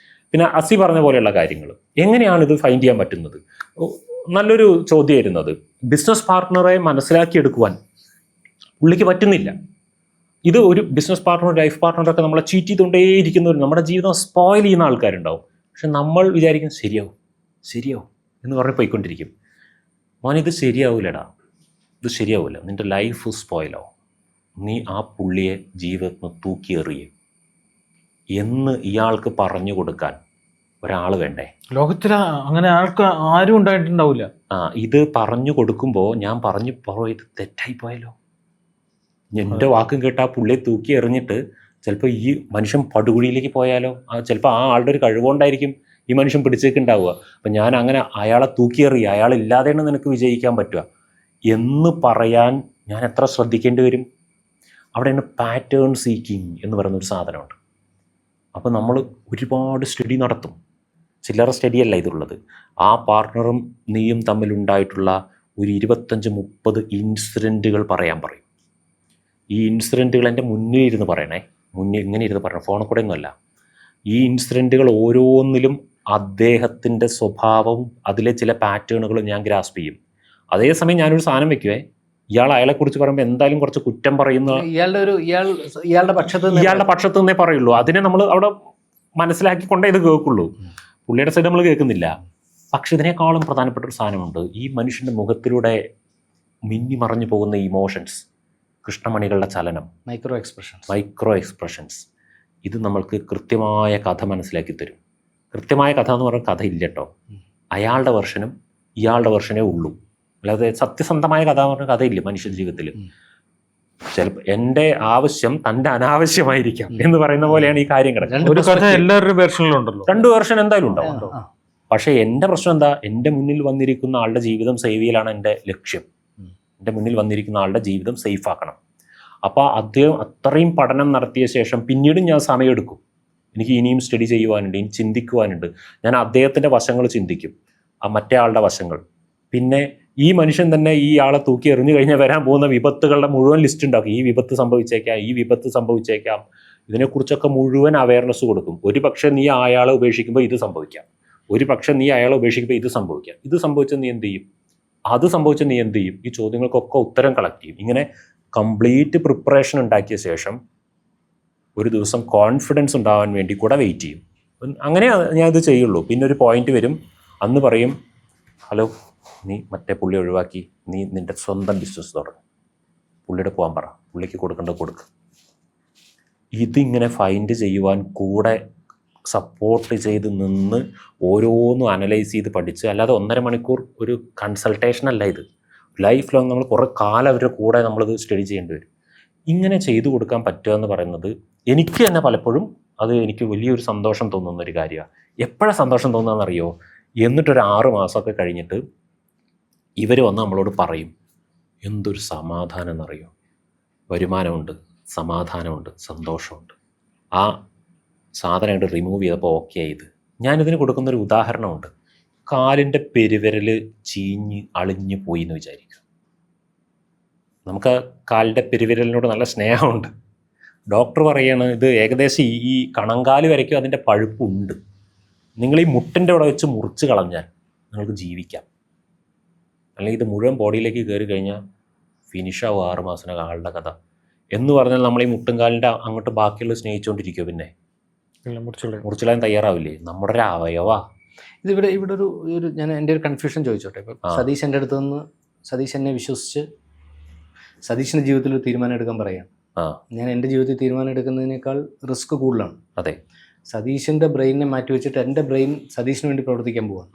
[SPEAKER 1] പിന്നെ അസി പറഞ്ഞ പോലെയുള്ള കാര്യങ്ങൾ എങ്ങനെയാണ് ഇത് ഫൈൻഡ് ചെയ്യാൻ പറ്റുന്നത്? നല്ലൊരു ചോദ്യമായിരുന്നത്. ബിസിനസ് പാർട്ട്ണറെ മനസ്സിലാക്കിയെടുക്കുവാൻ പുള്ളിക്ക് പറ്റുന്നില്ല. ഇത് ഒരു ബിസിനസ് പാർട്ട്ണർ, ലൈഫ് പാർട്ട്ണറൊക്കെ നമ്മളെ ചീറ്റ് ചെയ്തുകൊണ്ടേയിരിക്കുന്നവർ, നമ്മുടെ ജീവിതം സ്പോയിൽ ചെയ്യുന്ന ആൾക്കാരുണ്ടാവും. പക്ഷെ നമ്മൾ വിചാരിക്കും ശരിയാവും എന്ന് പറഞ്ഞ് പോയിക്കൊണ്ടിരിക്കും. മോനിത് ശരിയാവില്ലടാ, ഇത് ശരിയാവില്ല, നിൻ്റെ ലൈഫ് സ്പോയിലാവും, നീ ആ പുള്ളിയെ ജീവിതത്തിൽ നിന്ന് തൂക്കിയെറിയും എന്ന് ഇയാൾക്ക് പറഞ്ഞു കൊടുക്കാൻ ഒരാൾ വേണ്ടേ?
[SPEAKER 3] ലോകത്തിൽ അങ്ങനെ ആൾക്ക് ആരും ഉണ്ടായിട്ടുണ്ടാവില്ല.
[SPEAKER 1] ഇത് പറഞ്ഞു കൊടുക്കുമ്പോൾ ഞാൻ പറഞ്ഞു ഇത് തെറ്റായി പോയല്ലോ, എൻ്റെ വാക്കും കേട്ട് ആ പുള്ളിയെ തൂക്കി എറിഞ്ഞിട്ട് ചിലപ്പോൾ ഈ മനുഷ്യൻ പടുകുഴിയിലേക്ക് പോയാലോ, ചിലപ്പോൾ ആ ആളുടെ ഒരു കഴിവുകൊണ്ടായിരിക്കും ഈ മനുഷ്യൻ പിടിച്ചേക്കുണ്ടാവുക. അപ്പം ഞാൻ അങ്ങനെ അയാളെ തൂക്കിയെറിയുക, അയാളില്ലാതെയാണ് നിനക്ക് വിജയിക്കാൻ പറ്റുക എന്ന് പറയാൻ ഞാൻ എത്ര ശ്രദ്ധിക്കേണ്ടി വരും? അവിടെയാണ് പാറ്റേൺ സീക്കിങ് എന്ന് പറയുന്നൊരു സാധനമുണ്ട്. അപ്പോൾ നമ്മൾ ഒരുപാട് സ്റ്റഡി നടത്തും. ചില്ലറ സ്റ്റഡിയല്ല ഇതുള്ളത്. ആ പാർട്ട്ണറും നീയും തമ്മിലുണ്ടായിട്ടുള്ള ഒരു 25-30 ഇൻസിഡൻറ്റുകൾ പറയും. ഈ ഇൻസിഡൻറ്റുകൾ എൻ്റെ മുന്നിൽ ഇരുന്ന് പറയണേ, ഇങ്ങനെ ഇരുന്ന് പറയണം, ഫോണിൽ കൂടെ ഒന്നുമല്ല. ഈ ഇൻസിഡൻറ്റുകൾ ഓരോന്നിലും അദ്ദേഹത്തിൻ്റെ സ്വഭാവവും അതിലെ ചില പാറ്റേണുകളും ഞാൻ ഗ്രാസ്പ് ചെയ്യും. അതേസമയം ഞാനൊരു സാധനം വെക്കുവേ, ഇയാൾ അയാളെക്കുറിച്ച് പറയുമ്പോൾ എന്തായാലും കുറച്ച് കുറ്റം പറയുന്ന ഇയാളുടെ പക്ഷത്ത് നിന്നേ പറയുള്ളൂ. അതിനെ നമ്മൾ അവിടെ മനസ്സിലാക്കിക്കൊണ്ടേ ഇത് കേൾക്കുള്ളൂ. പുള്ളിയുടെ സൈഡ് നമ്മൾ കേൾക്കുന്നില്ല. പക്ഷെ ഇതിനേക്കാളും പ്രധാനപ്പെട്ട ഒരു സാധനമുണ്ട്. ഈ മനുഷ്യൻ്റെ മുഖത്തിലൂടെ മിന്നി മറഞ്ഞു പോകുന്ന ഇമോഷൻസ്, കൃഷ്ണമണികളുടെ ചലനം, മൈക്രോ എക്സ്പ്രഷൻസ്. ഇത് നമ്മൾക്ക് കൃത്യമായ കഥ മനസ്സിലാക്കി തരും. കൃത്യമായ കഥ എന്ന് പറഞ്ഞാൽ കഥ ഇല്ല കേട്ടോ. അയാളുടെ വെർഷനും ഇയാളുടെ വെർഷനേ ഉള്ളൂ. അല്ലാതെ സത്യസന്ധമായ കഥ എന്ന് പറഞ്ഞാൽ കഥയില്ല മനുഷ്യ ജീവിതത്തിൽ. ചിലപ്പോൾ എൻ്റെ ആവശ്യം തൻ്റെ അനാവശ്യമായിരിക്കാം എന്ന് പറയുന്ന പോലെയാണ് ഈ കാര്യം കിടക്കുന്നത്.
[SPEAKER 3] ഒരു കഥ എല്ലാവരുടെ വേർഷനിലുണ്ടല്ലോ,
[SPEAKER 1] 2 വേർഷൻ എന്തായാലും ഉണ്ടാവും. പക്ഷേ എൻ്റെ പ്രശ്നം എന്താ, എൻ്റെ മുന്നിൽ വന്നിരിക്കുന്ന ആളുടെ ജീവിതം സേവ് ചെയ്യലാണ് എൻ്റെ ലക്ഷ്യം. എൻ്റെ മുന്നിൽ വന്നിരിക്കുന്ന ആളുടെ ജീവിതം സേഫ് ആക്കണം. അപ്പോൾ അദ്ദേഹം അത്രയും പഠനം നടത്തിയ ശേഷം പിന്നീടും ഞാൻ സമയമെടുക്കും. എനിക്ക് ഇനിയും സ്റ്റഡി ചെയ്യുവാനുണ്ട്, ഇനി ചിന്തിക്കുവാനുണ്ട്. ഞാൻ അദ്ദേഹത്തിൻ്റെ വശങ്ങൾ ചിന്തിക്കും, മറ്റേ ആളുടെ വശങ്ങൾ. പിന്നെ ഈ മനുഷ്യൻ തന്നെ ഈ ആളെ തൂക്കി എറിഞ്ഞു കഴിഞ്ഞാൽ വരാൻ പോകുന്ന വിപത്തുകളുടെ മുഴുവൻ ലിസ്റ്റ് ഉണ്ടാക്കും. ഈ വിപത്ത് സംഭവിച്ചേക്കാം, ഇതിനെക്കുറിച്ചൊക്കെ മുഴുവൻ അവയർനെസ് കൊടുക്കും. ഒരു പക്ഷേ നീ അയാളെ ഉപേക്ഷിക്കുമ്പോൾ ഇത് സംഭവിക്കാം, ഒരു പക്ഷേ നീ അയാളെ ഉപേക്ഷിക്കുമ്പോൾ ഇത് സംഭവിക്കാം, ഇത് സംഭവിച്ചാൽ നീ എന്ത് ചെയ്യും, അത് സംഭവിച്ചാൽ നീ എന്ത് ചെയ്യും, ഈ ചോദ്യങ്ങൾക്കൊക്കെ ഉത്തരം കളക്ട് ചെയ്യും. ഇങ്ങനെ കംപ്ലീറ്റ് പ്രിപ്പറേഷൻ ഉണ്ടാക്കിയ ശേഷം ഒരു ദിവസം കോൺഫിഡൻസ് ഉണ്ടാവാൻ വേണ്ടി കൂടെ വെയിറ്റ് ചെയ്യും. അങ്ങനെ ഞാൻ ഇത് ചെയ്യുള്ളൂ. പിന്നെ ഒരു പോയിന്റ് വരും, അന്ന് പറയും, ഹലോ, നീ മറ്റേ പുള്ളി ഒഴിവാക്കി നീ നിൻ്റെ സ്വന്തം ബിസിനസ് തുടങ്ങും, പുള്ളിയുടെ പോകാൻ പറ, പുള്ളിക്ക് കൊടുക്കേണ്ടത് കൊടുക്കും. ഇതിങ്ങനെ ഫൈൻഡ് ചെയ്യുവാൻ കൂടെ സപ്പോർട്ട് ചെയ്ത് നിന്ന് ഓരോന്നും അനലൈസ് ചെയ്ത് പഠിച്ച്, അല്ലാതെ 1.5 മണിക്കൂർ ഒരു കൺസൾട്ടേഷൻ അല്ല ഇത്. ലൈഫ് ലോങ് നമ്മൾ കുറേ കാലം അവരുടെ കൂടെ നമ്മളിത് സ്റ്റഡി ചെയ്യേണ്ടി വരും. ഇങ്ങനെ ചെയ്തു കൊടുക്കാൻ പറ്റുക എന്ന് പറയുന്നത് എനിക്ക് തന്നെ പലപ്പോഴും അത് എനിക്ക് വലിയൊരു സന്തോഷം തോന്നുന്നൊരു കാര്യമാണ്. എപ്പോഴാണ് സന്തോഷം തോന്നുന്നതെന്നറിയോ? എന്നിട്ടൊരു 6 മാസമൊക്കെ കഴിഞ്ഞിട്ട് ഇവർ വന്ന് നമ്മളോട് പറയും, എന്തൊരു സമാധാനം എന്നറിയോ, വരുമാനമുണ്ട്, സമാധാനമുണ്ട്, സന്തോഷമുണ്ട്, ആ സാധനം അങ്ങോട്ട് റിമൂവ് ചെയ്തപ്പോൾ ഓക്കെ ആയത്. ഞാനിതിന് കൊടുക്കുന്നൊരു ഉദാഹരണമുണ്ട്. കാലിൻ്റെ പെരുവിരൽ ചീഞ്ഞ് അളിഞ്ഞു പോയി എന്ന് വിചാരിക്കും. നമുക്ക് കാലിൻ്റെ പെരുവിരലിനോട് നല്ല സ്നേഹമുണ്ട്. ഡോക്ടർ പറയാണ് ഇത് ഏകദേശം ഈ കണങ്കാല് വരയ്ക്കും അതിൻ്റെ പഴുപ്പുണ്ട്. നിങ്ങൾ ഈ മുട്ടിൻ്റെ അവിടെ വെച്ച് മുറിച്ച് കളഞ്ഞാൽ നിങ്ങൾക്ക് ജീവിക്കാം. അല്ലെങ്കിൽ ഇത് മുഴുവൻ ബോഡിയിലേക്ക് കയറി കഴിഞ്ഞാൽ ഫിനിഷാവും 6 മാസത്തിനകം ആളുടെ കഥ എന്ന് പറഞ്ഞാൽ നമ്മൾ ഈ മുട്ടും കാലിൻ്റെ അങ്ങോട്ട് ബാക്കിയുള്ള സ്നേഹിച്ചുകൊണ്ടിരിക്കുമോ? പിന്നെ മുറിച്ചുകളയാൻ തയ്യാറാവില്ലേ? നമ്മുടെ ഒരു അവയവാ.
[SPEAKER 2] ഇവിടെ ഒരു ഞാൻ എൻ്റെ ഒരു കൺഫ്യൂഷൻ ചോദിച്ചോട്ടെ. ഇപ്പം സതീഷ് എൻ്റെ അടുത്ത് നിന്ന് സതീഷ് എന്നെ വിശ്വസിച്ച് സതീഷിൻ്റെ ജീവിതത്തിൽ ഒരു തീരുമാനം എടുക്കാൻ പറയാം. ഞാൻ എൻ്റെ ജീവിതത്തിൽ തീരുമാനം എടുക്കുന്നതിനേക്കാൾ റിസ്ക് കൂടുതലാണ്.
[SPEAKER 1] അതെ,
[SPEAKER 2] സതീഷിൻ്റെ ബ്രെയിനെ മാറ്റി വെച്ചിട്ട് എൻ്റെ ബ്രെയിൻ സതീഷിന് വേണ്ടി പ്രവർത്തിക്കാൻ പോവാം.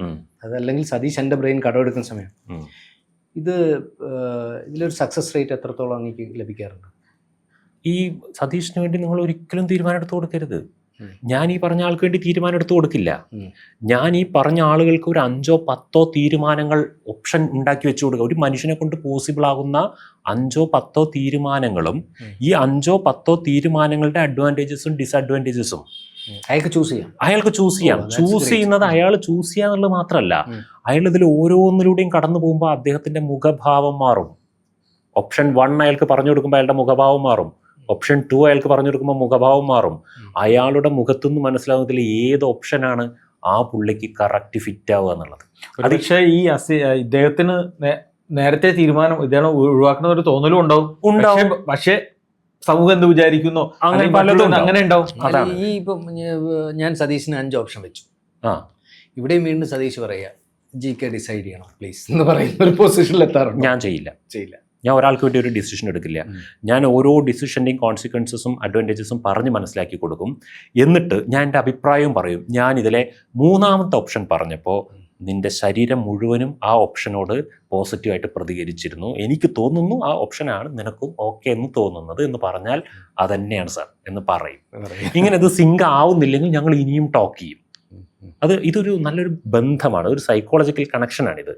[SPEAKER 2] അതല്ലെങ്കിൽ സതീഷ് എൻ്റെ ബ്രെയിൻ കടമെടുക്കുന്ന സമയം. ഇതിലൊരു സക്സസ് റേറ്റ് എത്രത്തോളം എനിക്ക് ലഭിക്കാറുണ്ട്?
[SPEAKER 1] ഈ സതീഷിന് വേണ്ടി നിങ്ങൾ ഒരിക്കലും തീരുമാനം എടുത്ത് കൊടുക്കരുത്. ഞാൻ ഈ പറഞ്ഞ ആൾക്ക് വേണ്ടി തീരുമാനം എടുത്തു കൊടുക്കില്ല.
[SPEAKER 2] ഉം.
[SPEAKER 1] ഞാൻ ഈ പറഞ്ഞ ആളുകൾക്ക് ഒരു 5-10 തീരുമാനങ്ങൾ ഓപ്ഷൻ ഉണ്ടാക്കി വെച്ചു കൊടുക്കുക. ഒരു മനുഷ്യനെ കൊണ്ട് പോസിബിൾ ആകുന്ന 5-10 തീരുമാനങ്ങളും ഈ 5-10 തീരുമാനങ്ങളുടെ അഡ്വാൻറ്റേജസും ഡിസഡ്വാൻറ്റേജസും
[SPEAKER 2] അയാൾക്ക് ചൂസ് ചെയ്യാം.
[SPEAKER 1] അയാൾക്ക് ചൂസ് ചെയ്യാം.
[SPEAKER 2] that's
[SPEAKER 1] choose
[SPEAKER 2] great.
[SPEAKER 1] ചെയ്യുന്നത് അയാൾ ചൂസ് ചെയ്യാന്നുള്ളത് മാത്രമല്ല,
[SPEAKER 2] ഉം.
[SPEAKER 1] അയാൾ ഇതിൽ ഓരോന്നിലൂടെയും കടന്നു പോകുമ്പോൾ അദ്ദേഹത്തിന്റെ മുഖഭാവം മാറും. ഓപ്ഷൻ 1 അയാൾക്ക് പറഞ്ഞു കൊടുക്കുമ്പോൾ അയാളുടെ മുഖഭാവം മാറും. ഓപ്ഷൻ 2 അയാൾക്ക് പറഞ്ഞു കൊടുക്കുമ്പോൾ മുഖഭാവം മാറും. അയാളുടെ മുഖത്തുനിന്ന് മനസ്സിലാവുന്നതിൽ ഏത് ഓപ്ഷനാണ് ആ പുള്ളിക്ക് കറക്റ്റ് ഫിറ്റ് ആവുക എന്നുള്ളത്.
[SPEAKER 3] പക്ഷേ ഈ ഇദ്ദേഹത്തിന് നേരത്തെ തീരുമാനം ഇദ്ദേഹം ഒഴിവാക്കുന്ന ഒരു തോന്നലും ഉണ്ടാവും. പക്ഷേ സമൂഹം എന്ത് വിചാരിക്കുന്നോ
[SPEAKER 1] അങ്ങനെ പലതും
[SPEAKER 3] അങ്ങനെ ഉണ്ടാവും.
[SPEAKER 1] അതാണ്.
[SPEAKER 2] ഈ ഇപ്പം ഞാൻ സതീശിന് 5 ഓപ്ഷൻ വെച്ചു.
[SPEAKER 1] ആ
[SPEAKER 2] ഇവിടെയും വീണ്ടും സതീഷ് പറയുക GK ഡിസൈഡ് ചെയ്യണം പ്ലീസ് എന്ന് പറയുന്ന ഒരു പൊസിഷനിൽ എത്താറുണ്ട്.
[SPEAKER 1] ഞാൻ ചെയ്യില്ല. ഞാൻ ഒരാൾക്ക് വേണ്ടി ഒരു ഡിസിഷൻ എടുക്കില്ല. ഞാൻ ഓരോ ഡിസിഷൻ്റെയും കോൺസിക്വൻസസും അഡ്വാൻറ്റേജസും പറഞ്ഞ് മനസ്സിലാക്കി കൊടുക്കും. എന്നിട്ട് ഞാൻ എൻ്റെ അഭിപ്രായവും പറയും. ഞാൻ ഇതിലെ 3ാമത്തെ ഓപ്ഷൻ പറഞ്ഞപ്പോൾ നിന്റെ ശരീരം മുഴുവനും ആ ഓപ്ഷനോട് പോസിറ്റീവായിട്ട് പ്രതികരിച്ചിരുന്നു. എനിക്ക് തോന്നുന്നു ആ ഓപ്ഷനാണ് നിനക്കും ഓക്കെ എന്ന് തോന്നുന്നത് എന്ന് പറഞ്ഞാൽ അതന്നെയാണ് സാർ എന്ന് പറയും. ഇങ്ങനെ ഇത് സിങ്ക് ആവുന്നില്ലെങ്കിൽ ഞങ്ങൾ ഇനിയും ടോക്ക് ചെയ്യും. ഇതൊരു നല്ലൊരു ബന്ധമാണ്, ഒരു സൈക്കോളജിക്കൽ കണക്ഷനാണിത്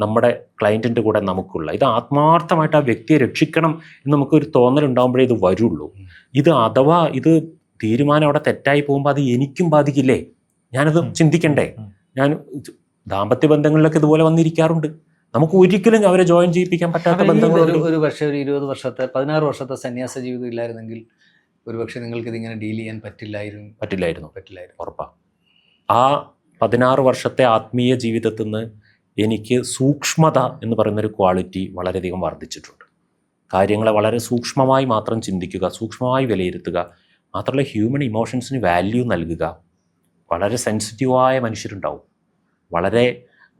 [SPEAKER 1] നമ്മുടെ ക്ലയൻറ്റിൻ്റെ കൂടെ നമുക്കുള്ള. ഇത് ആത്മാർത്ഥമായിട്ട് ആ വ്യക്തിയെ രക്ഷിക്കണം എന്ന് നമുക്കൊരു തോന്നലുണ്ടാകുമ്പോഴേ ഇത് വരുള്ളൂ. അഥവാ ഇത് തീരുമാനം അവിടെ തെറ്റായി പോകുമ്പോൾ അത് എനിക്കും ബാധിക്കില്ലേ? ഞാനത് ചിന്തിക്കണ്ടേ? ഞാൻ ദാമ്പത്യ ബന്ധങ്ങളിലൊക്കെ ഇതുപോലെ വന്നിരിക്കാറുണ്ട്. നമുക്ക് ഒരിക്കലും അവരെ ജോയിൻ ചെയ്യിപ്പിക്കാൻ പറ്റാത്ത ബന്ധങ്ങളുണ്ട്.
[SPEAKER 2] ഒരു പക്ഷേ ഒരു 20 വർഷത്തെ 16 വർഷത്തെ സന്യാസ ജീവിതം ഇല്ലായിരുന്നെങ്കിൽ ഒരുപക്ഷെ നിങ്ങൾക്ക് ഇതിങ്ങനെ ഡീൽ ചെയ്യാൻ പറ്റില്ലായിരുന്നു.
[SPEAKER 1] ഉറപ്പാണ്. ആ 16 വർഷത്തെ ആത്മീയ ജീവിതത്തിൽ നിന്ന് എനിക്ക് സൂക്ഷ്മത എന്ന് പറയുന്നൊരു ക്വാളിറ്റി വളരെയധികം വർദ്ധിച്ചിട്ടുണ്ട്. കാര്യങ്ങളെ വളരെ സൂക്ഷ്മമായി മാത്രം ചിന്തിക്കുക, സൂക്ഷ്മമായി വിലയിരുത്തുക, മാത്രമല്ല ഹ്യൂമൻ ഇമോഷൻസിന് വാല്യൂ നൽകുക. വളരെ സെൻസിറ്റീവായ മനുഷ്യരുണ്ടാവും, വളരെ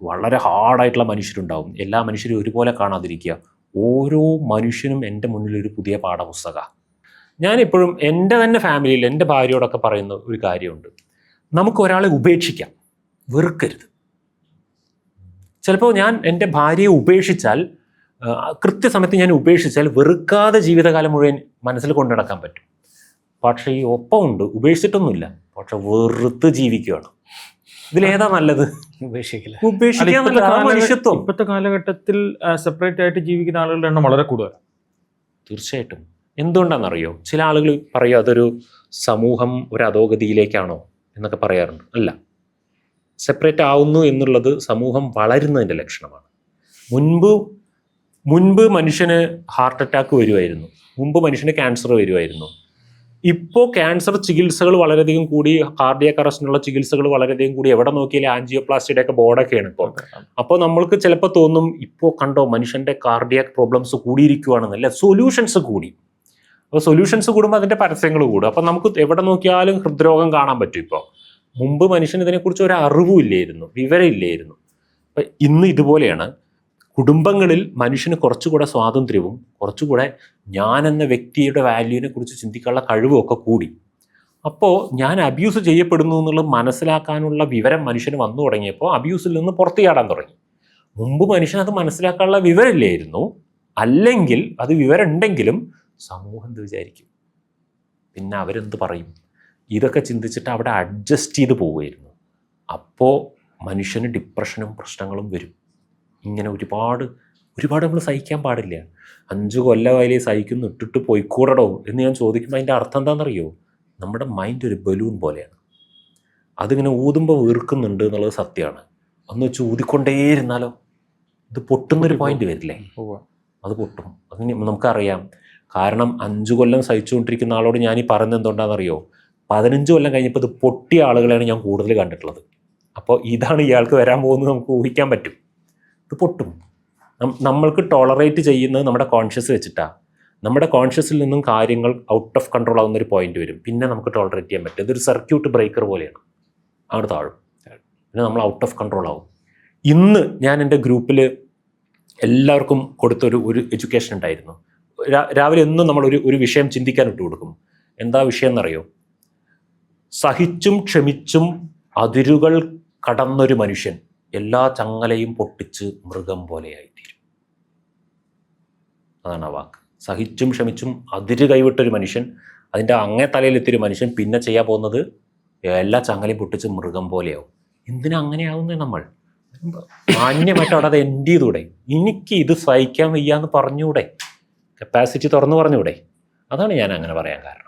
[SPEAKER 1] വളരെ ഹാർഡായിട്ടുള്ള മനുഷ്യരുണ്ടാവും. എല്ലാ മനുഷ്യരും ഒരുപോലെ കാണാതിരിക്കുക. ഓരോ മനുഷ്യനും എൻ്റെ മുന്നിൽ ഒരു പുതിയ പാഠപുസ്തകമാണ്. ഞാനിപ്പോഴും എൻ്റെ തന്നെ ഫാമിലിയിൽ എൻ്റെ ഭാര്യയോടൊക്കെ പറയുന്ന ഒരു കാര്യമുണ്ട്. നമുക്ക് ഒരാളെ ഉപേക്ഷിക്കാം, വെറുക്കരുത്. ചിലപ്പോൾ ഞാൻ എൻ്റെ ഭാര്യയെ ഉപേക്ഷിച്ചാൽ, കൃത്യസമയത്ത് ഞാൻ ഉപേക്ഷിച്ചാൽ വെറുക്കാതെ ജീവിതകാലം മുഴുവൻ മനസ്സിൽ കൊണ്ടു നടക്കാൻ പറ്റും. പക്ഷേ ഈ ഒപ്പമുണ്ട്, ഉപേക്ഷിച്ചിട്ടൊന്നുമില്ല, പക്ഷെ വെറുത്ത് ജീവിക്കുകയാണ്. ഇതിലേതാ നല്ലത്? മനുഷ്യത്വം.
[SPEAKER 3] ഇപ്പോഴത്തെ കാലഘട്ടത്തിൽ സെപ്പറേറ്റ് ആയിട്ട് ജീവിക്കുന്ന ആളുകളുടെ എണ്ണം വളരെ കൂടുതലാണ്.
[SPEAKER 1] തീർച്ചയായിട്ടും. എന്തുകൊണ്ടാണെന്നറിയോ? ചില ആളുകൾ പറയും അതൊരു സമൂഹം ഒരു അധോഗതിയിലേക്കാണോ എന്നൊക്കെ പറയാറുണ്ട്. അല്ല, സെപ്പറേറ്റ് ആവുന്നു എന്നുള്ളത് സമൂഹം വളരുന്നതിൻ്റെ ലക്ഷണമാണ്. മുൻപ് മനുഷ്യന് ഹാർട്ട് അറ്റാക്ക് വരുമായിരുന്നു, മുമ്പ് മനുഷ്യന് ക്യാൻസർ വരുമായിരുന്നു. ഇപ്പോൾ ക്യാൻസർ ചികിത്സകൾ വളരെയധികം കൂടി, കാർഡിയാക് അറസ്റ്റിനുള്ള ചികിത്സകൾ വളരെയധികം കൂടി. എവിടെ നോക്കിയാലും ആൻജിയോപ്ലാസ്റ്റിയുടെ ഒക്കെ ബോർഡൊക്കെയാണ് ഇപ്പോൾ. അപ്പോൾ നമ്മൾക്ക് ചിലപ്പോൾ തോന്നും, ഇപ്പോൾ കണ്ടോ മനുഷ്യൻ്റെ കാർഡിയാക് പ്രോബ്ലംസ് കൂടിയിരിക്കുകയാണെന്നല്ല, സൊല്യൂഷൻസ് കൂടി. അപ്പോൾ സൊല്യൂഷൻസ് കൂടുമ്പോൾ അതിൻ്റെ പരസ്യങ്ങൾ കൂടും. അപ്പം നമുക്ക് എവിടെ നോക്കിയാലും ഹൃദ്രോഗം കാണാൻ പറ്റും. ഇപ്പോൾ മുമ്പ് മനുഷ്യന് ഇതിനെക്കുറിച്ച് ഒരു അറിവും ഇല്ലായിരുന്നു, വിവരം ഇല്ലായിരുന്നു. അപ്പം ഇന്ന് ഇതുപോലെയാണ്. കുടുംബങ്ങളിൽ മനുഷ്യന് കുറച്ചുകൂടെ സ്വാതന്ത്ര്യവും കുറച്ചുകൂടെ ഞാൻ എന്ന വ്യക്തിയുടെ വാല്യൂവിനെ കുറിച്ച് ചിന്തിക്കാനുള്ള കഴിവും ഒക്കെ കൂടി. അപ്പോൾ ഞാൻ അബ്യൂസ് ചെയ്യപ്പെടുന്നു എന്നുള്ളത് മനസ്സിലാക്കാനുള്ള വിവരം മനുഷ്യന് വന്നു തുടങ്ങിയപ്പോൾ അബ്യൂസിൽ നിന്ന് പുറത്തു ചാടാൻ തുടങ്ങി. മുമ്പ് മനുഷ്യന് അത് മനസ്സിലാക്കാനുള്ള വിവരമില്ലായിരുന്നു. അല്ലെങ്കിൽ അത് വിവരം ഉണ്ടെങ്കിലും സമൂഹം എന്ത് വിചാരിക്കും, പിന്നെ അവരെന്ത് പറയും, ഇതൊക്കെ ചിന്തിച്ചിട്ട് അവിടെ അഡ്ജസ്റ്റ് ചെയ്ത് പോവുമായിരുന്നു. അപ്പോൾ മനുഷ്യന് ഡിപ്രഷനും പ്രശ്നങ്ങളും വരും. ഇങ്ങനെ ഒരുപാട് നമ്മൾ സഹിക്കാൻ പാടില്ല. 5 കൊല്ലമായാലേ സഹിക്കുന്നു, ഇട്ടിട്ട് പോയിക്കൂടടോ എന്ന് ഞാൻ ചോദിക്കുമ്പോൾ അതിൻ്റെ അർത്ഥം എന്താണെന്നറിയോ? നമ്മുടെ മൈൻഡ് ഒരു ബലൂൺ പോലെയാണ്. അതിങ്ങനെ ഊതുമ്പോൾ വീർക്കുന്നുണ്ട് എന്നുള്ളത് സത്യമാണ്. ഒന്ന് വെച്ച് ഊതിക്കൊണ്ടേയിരുന്നാലോ ഇത് പൊട്ടുന്നൊരു പോയിന്റ് വരില്ലേ? അത് പൊട്ടും. അതിന് നമുക്കറിയാം. കാരണം 5 കൊല്ലം സഹിച്ചുകൊണ്ടിരിക്കുന്ന ആളോട് ഞാൻ ഈ പറയുന്നത് എന്തുകൊണ്ടാണെന്നറിയോ? 15 കൊല്ലം കഴിഞ്ഞപ്പോൾ ഇത് പൊട്ടിയ ആളുകളെയാണ് ഞാൻ കൂടുതൽ കണ്ടിട്ടുള്ളത്. അപ്പോൾ ഇതാണ് ഇയാൾക്ക് വരാൻ പോകുന്നത് നമുക്ക് ഊഹിക്കാൻ പറ്റും. ഇത് പൊട്ടും. നമ്മൾക്ക് ടോളറേറ്റ് ചെയ്യുന്നത് നമ്മുടെ കോൺഷ്യസ് വെച്ചിട്ടാണ്. നമ്മുടെ കോൺഷ്യസിൽ നിന്നും കാര്യങ്ങൾ ഔട്ട് ഓഫ് കൺട്രോൾ ആകുന്നൊരു പോയിന്റ് വരും. പിന്നെ നമുക്ക് ടോളറേറ്റ് ചെയ്യാൻ പറ്റും. ഇതൊരു സർക്യൂട്ട് ബ്രേക്കർ പോലെയാണ്. അങ്ങോട്ട് താഴും, പിന്നെ നമ്മൾ ഔട്ട് ഓഫ് കൺട്രോൾ ആവും. ഇന്ന് ഞാൻ എൻ്റെ ഗ്രൂപ്പിൽ എല്ലാവർക്കും കൊടുത്തൊരു എഡ്യൂക്കേഷൻ ഉണ്ടായിരുന്നു. രാവിലെ എന്നും നമ്മൾ ഒരു വിഷയം ചിന്തിക്കാൻ ഇട്ട് കൊടുക്കും. എന്താ വിഷയം എന്നറിയോ? സഹിച്ചും ക്ഷമിച്ചും അതിരുകൾ കടന്നൊരു മനുഷ്യൻ എല്ലാ ചങ്ങലയും പൊട്ടിച്ച് മൃഗം പോലെയായിത്തീരും. അതാണ് ആ വാക്ക്. സഹിച്ചും ക്ഷമിച്ചും അതിര് കൈവിട്ടൊരു മനുഷ്യൻ അതിൻ്റെ അങ്ങേ തലയിലെത്തിയൊരു മനുഷ്യൻ പിന്നെ ചെയ്യാൻ പോകുന്നത് എല്ലാ ചങ്ങലയും പൊട്ടിച്ച് മൃഗം പോലെയാവും. എന്തിനാ അങ്ങനെയാവുന്നത്? നമ്മൾ മാന്യമായിട്ട് അവിടെ അത് എൻഡ് ചെയ്തൂടെ? എനിക്ക് ഇത് സഹിക്കാൻ വയ്യാന്ന് പറഞ്ഞൂടെ? കപ്പാസിറ്റി തുറന്നു പറഞ്ഞൂടെ? അതാണ് ഞാൻ അങ്ങനെ പറയാൻ കാരണം.